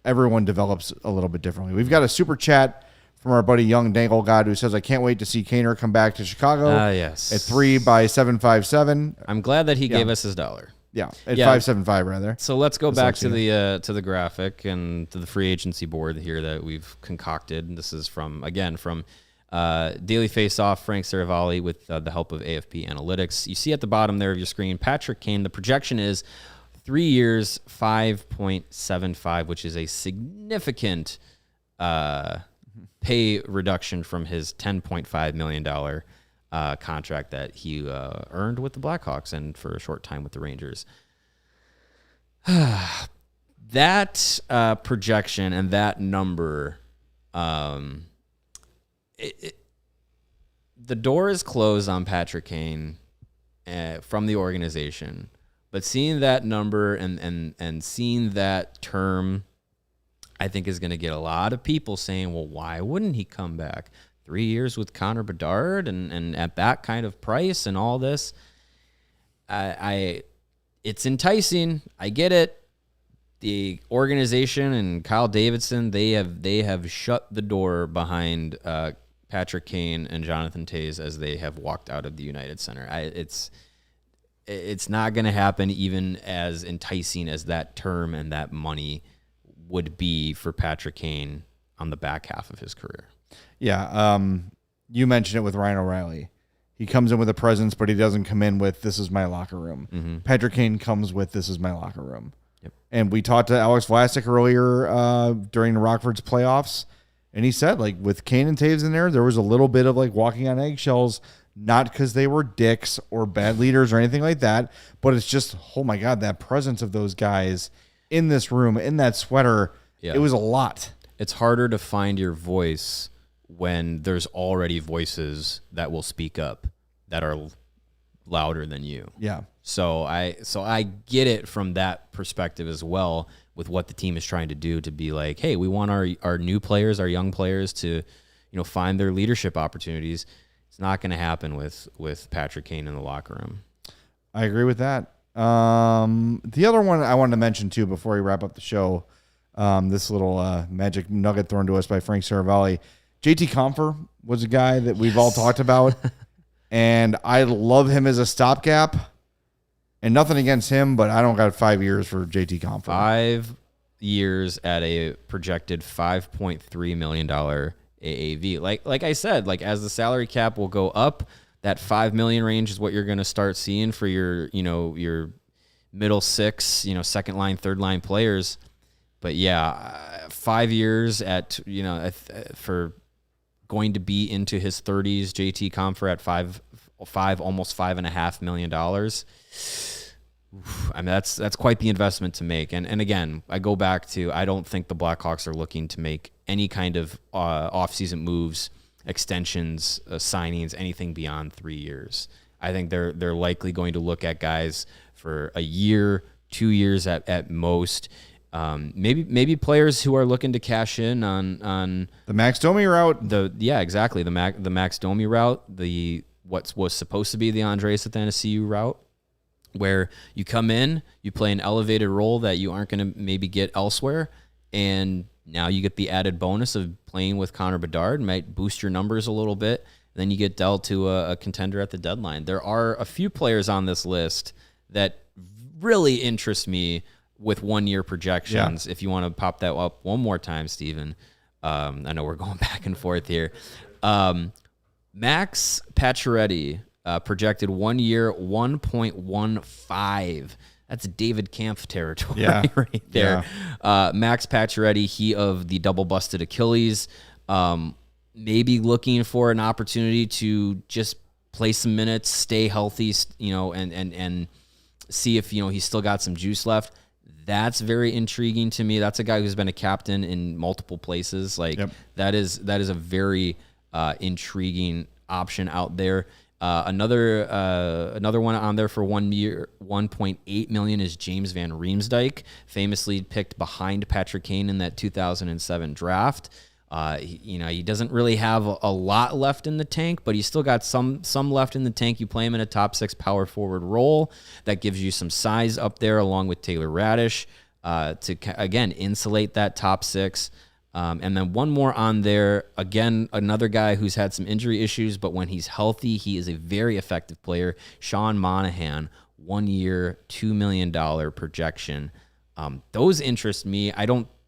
everyone develops a little bit differently. We've got a super chat from our buddy Young Dangle God who says, I can't wait to see Kaner come back to Chicago. Yes. At 3 by 757. I'm glad that he gave us his $1. Yeah, at 575 rather. So let's go back to the graphic and to the free agency board here that we've concocted. This is from Daily Faceoff, Frank Saravalli with the help of AFP Analytics. You see at the bottom there of your screen, Patrick Kane. The projection is 3 years, 5.75, which is a significant pay reduction from his $10.5 million contract that he earned with the Blackhawks and for a short time with the Rangers. That projection and that number, the door is closed on Patrick Kane from the organization. But seeing that number and seeing that term, I think is going to get a lot of people saying, well, why wouldn't he come back? 3 years with Connor Bedard and at that kind of price and all this. It's enticing. I get it. The organization and Kyle Davidson, they have shut the door behind Patrick Kane and Jonathan Toews as they have walked out of the United Center. It's not going to happen, even as enticing as that term and that money would be for Patrick Kane on the back half of his career. Yeah, you mentioned it with Ryan O'Reilly. He comes in with a presence, but he doesn't come in with, this is my locker room. Mm-hmm. Patrick Kane comes with, this is my locker room. Yep. And we talked to Alex Vlasic earlier during Rockford's playoffs, and he said, like, with Kane and Toews in there was a little bit of, like, walking on eggshells, not because they were dicks or bad leaders or anything like that, but it's just, oh, my God, that presence of those guys in this room, in that sweater, It was a lot. It's harder to find your voice when there's already voices that will speak up that are louder than you. Yeah. So I get it from that perspective as well, with what the team is trying to do, to be like, hey, we want our new players, our young players to, find their leadership opportunities. It's not going to happen with Patrick Kane in the locker room. I agree with that. The other one I wanted to mention too before we wrap up the show, this little magic nugget thrown to us by Frank Saravalli. JT Compher was a guy that we've all talked about, and I love him as a stopgap. And nothing against him, but I don't got 5 years for JT Compher. 5 years at a projected $5.3 million AAV. Like I said, like as the salary cap will go up, that $5 million range is what you're going to start seeing for your middle six, second line, third line players. But yeah, 5 years at for going to be into his 30s, JT Compher at almost $5.5 million. I mean, that's quite the investment to make. And again, I go back to, I don't think the Blackhawks are looking to make any kind of offseason moves, extensions, signings, anything beyond 3 years. I think they're likely going to look at guys for a year, 2 years at most. Maybe players who are looking to cash in on the Max Domi route. Exactly. The Max Domi route, what was supposed to be the Andreas Athanasiou route, where you come in, you play an elevated role that you aren't going to maybe get elsewhere, and now you get the added bonus of playing with Connor Bedard, might boost your numbers a little bit, then you get dealt to a contender at the deadline. There are a few players on this list that really interest me with 1 year projections. Yeah. If you want to pop that up one more time, Steven. I know we're going back and forth here. Max Pacioretty, projected 1 year, 1.15. That's David Kampf territory right there. Yeah. Max Pacioretty, he of the double busted Achilles, maybe looking for an opportunity to just play some minutes, stay healthy, and see if he's still got some juice left. That's very intriguing to me. That's a guy who's been a captain in multiple places. That is a very intriguing option out there. Another one on there for 1 year, $1.8 million is James Van Riemsdyk, famously picked behind Patrick Kane in that 2007 draft. He doesn't really have a lot left in the tank, but he's still got some left in the tank. You play him in a top six power forward role that gives you some size up there, along with Taylor Radish, to again insulate that top six. And then one more on there, again, another guy who's had some injury issues, but when he's healthy, he is a very effective player. Sean Monahan, 1 year, $2 million projection. Those interest me.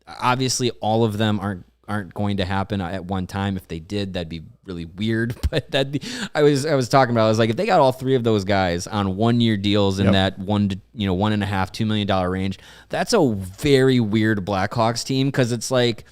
Obviously all of them aren't going to happen at one time. If they did, that'd be really weird. But I was talking about, I was like, if they got all three of those guys on 1 year deals in that $1.5, $2 million range, that's a very weird Blackhawks team. Cause it's like,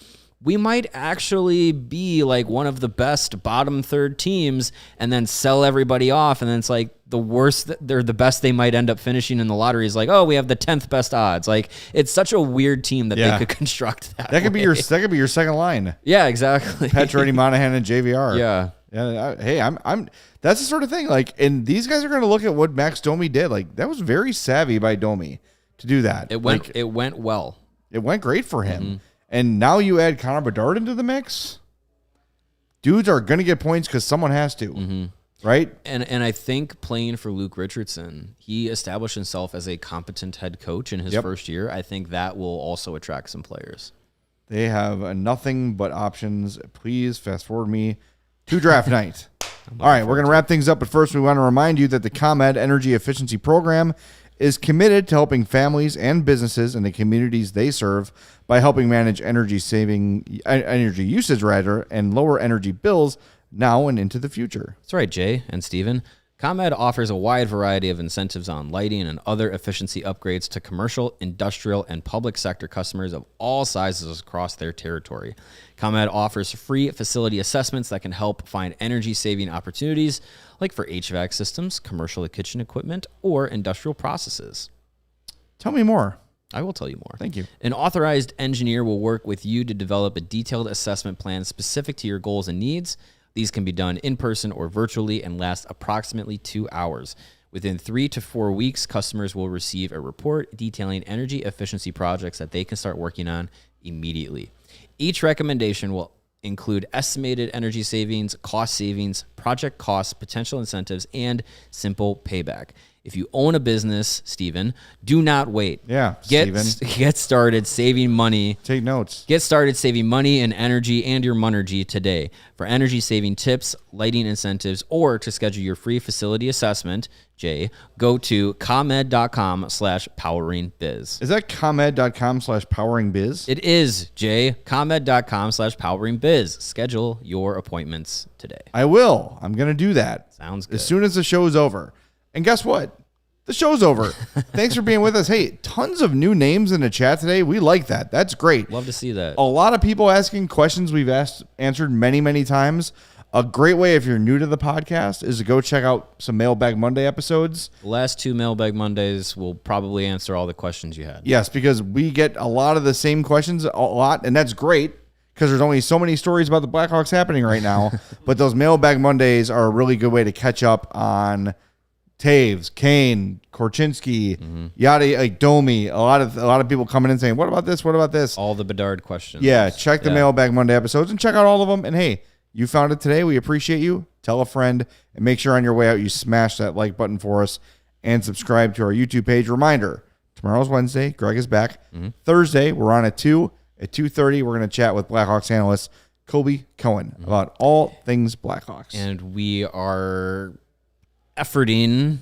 we might actually be like one of the best bottom third teams and then sell everybody off. And then it's like the worst, they're the best they might end up finishing in the lottery is like, oh, we have the 10th best odds. Like it's such a weird team that they could construct that. That could be your second line. Yeah, exactly. Pacioretty, Monahan, and JVR. Yeah. Hey, I'm that's the sort of thing. Like, and these guys are going to look at what Max Domi did. Like that was very savvy by Domi to do that. It went well. It went great for him. Mm-hmm. And now you add Connor Bedard into the mix. Dudes are going to get points because someone has to, right? And I think playing for Luke Richardson, he established himself as a competent head coach in his first year. I think that will also attract some players. They have nothing but options. Please fast forward me to draft night. All right, we're going to wrap things up. But first, we want to remind you that the ComEd Energy Efficiency Program is committed to helping families and businesses in the communities they serve by helping manage energy usage and lower energy bills now and into the future. That's right, Jay and Steven. ComEd offers a wide variety of incentives on lighting and other efficiency upgrades to commercial, industrial, and public sector customers of all sizes across their territory. ComEd offers free facility assessments that can help find energy-saving opportunities, like for HVAC systems, commercial kitchen equipment, or industrial processes. Tell me more. I will tell you more. Thank you. An authorized engineer will work with you to develop a detailed assessment plan specific to your goals and needs. These can be done in person or virtually and last approximately 2 hours. Within 3 to 4 weeks, customers will receive a report detailing energy efficiency projects that they can start working on immediately. Each recommendation will include estimated energy savings, cost savings, project costs, potential incentives, and simple payback. If you own a business, Steven, do not wait. Yeah, Get started saving money. Take notes. Get started saving money and energy and your monergy today. For energy saving tips, lighting incentives, or to schedule your free facility assessment, Jay, go to ComEd.com/poweringbiz. Is that ComEd.com/poweringbiz? It is, Jay. ComEd.com/poweringbiz. Schedule your appointments today. I will. I'm going to do that. Sounds good. As soon as the show is over. And guess what? The show's over. Thanks for being with us. Hey, tons of new names in the chat today. We like that. That's great. Love to see that. A lot of people asking questions we've answered many, many times. A great way, if you're new to the podcast, is to go check out some Mailbag Monday episodes. The last 2 Mailbag Mondays will probably answer all the questions you had. Yes, because we get a lot of the same questions a lot, and that's great because there's only so many stories about the Blackhawks happening right now. But those Mailbag Mondays are a really good way to catch up on Taves, Kane, Korchinski, yada, like Domi. A lot of people coming in saying, "What about this? What about this?" All the Bedard questions. Yeah, check the Mailbag Monday episodes and check out all of them. And hey, you found it today. We appreciate you. Tell a friend and make sure on your way out you smash that like button for us and subscribe to our YouTube page. Reminder: tomorrow's Wednesday. Greg is back. Thursday we're on at 2. At 2:30 we're going to chat with Blackhawks analyst Colby Cohen about all things Blackhawks. And we are efforting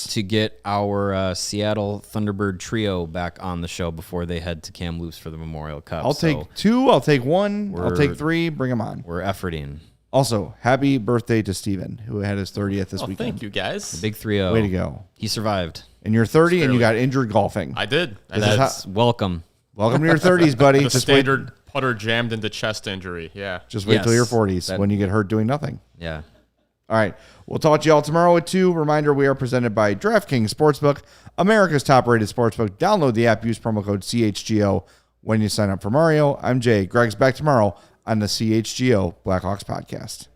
to get our Seattle Thunderbird trio back on the show before they head to Kamloops for the Memorial Cup. I'll take 2. I'll take 1. I'll take 3. Bring them on. We're efforting. Also, happy birthday to Steven, who had his 30th this weekend. Thank you, guys. The big 3-0. Way to go. He survived. And you're 30 and you got injured golfing. I did. That's welcome. Welcome to your 30s, buddy. The standard putter jammed into chest injury. Yeah. Just wait till your 40s when you get hurt doing nothing. Yeah. All right. We'll talk to you all tomorrow at 2. Reminder, we are presented by DraftKings Sportsbook, America's top-rated sportsbook. Download the app. Use promo code CHGO when you sign up for Mario. I'm Jay. Greg's back tomorrow on the CHGO Blackhawks podcast.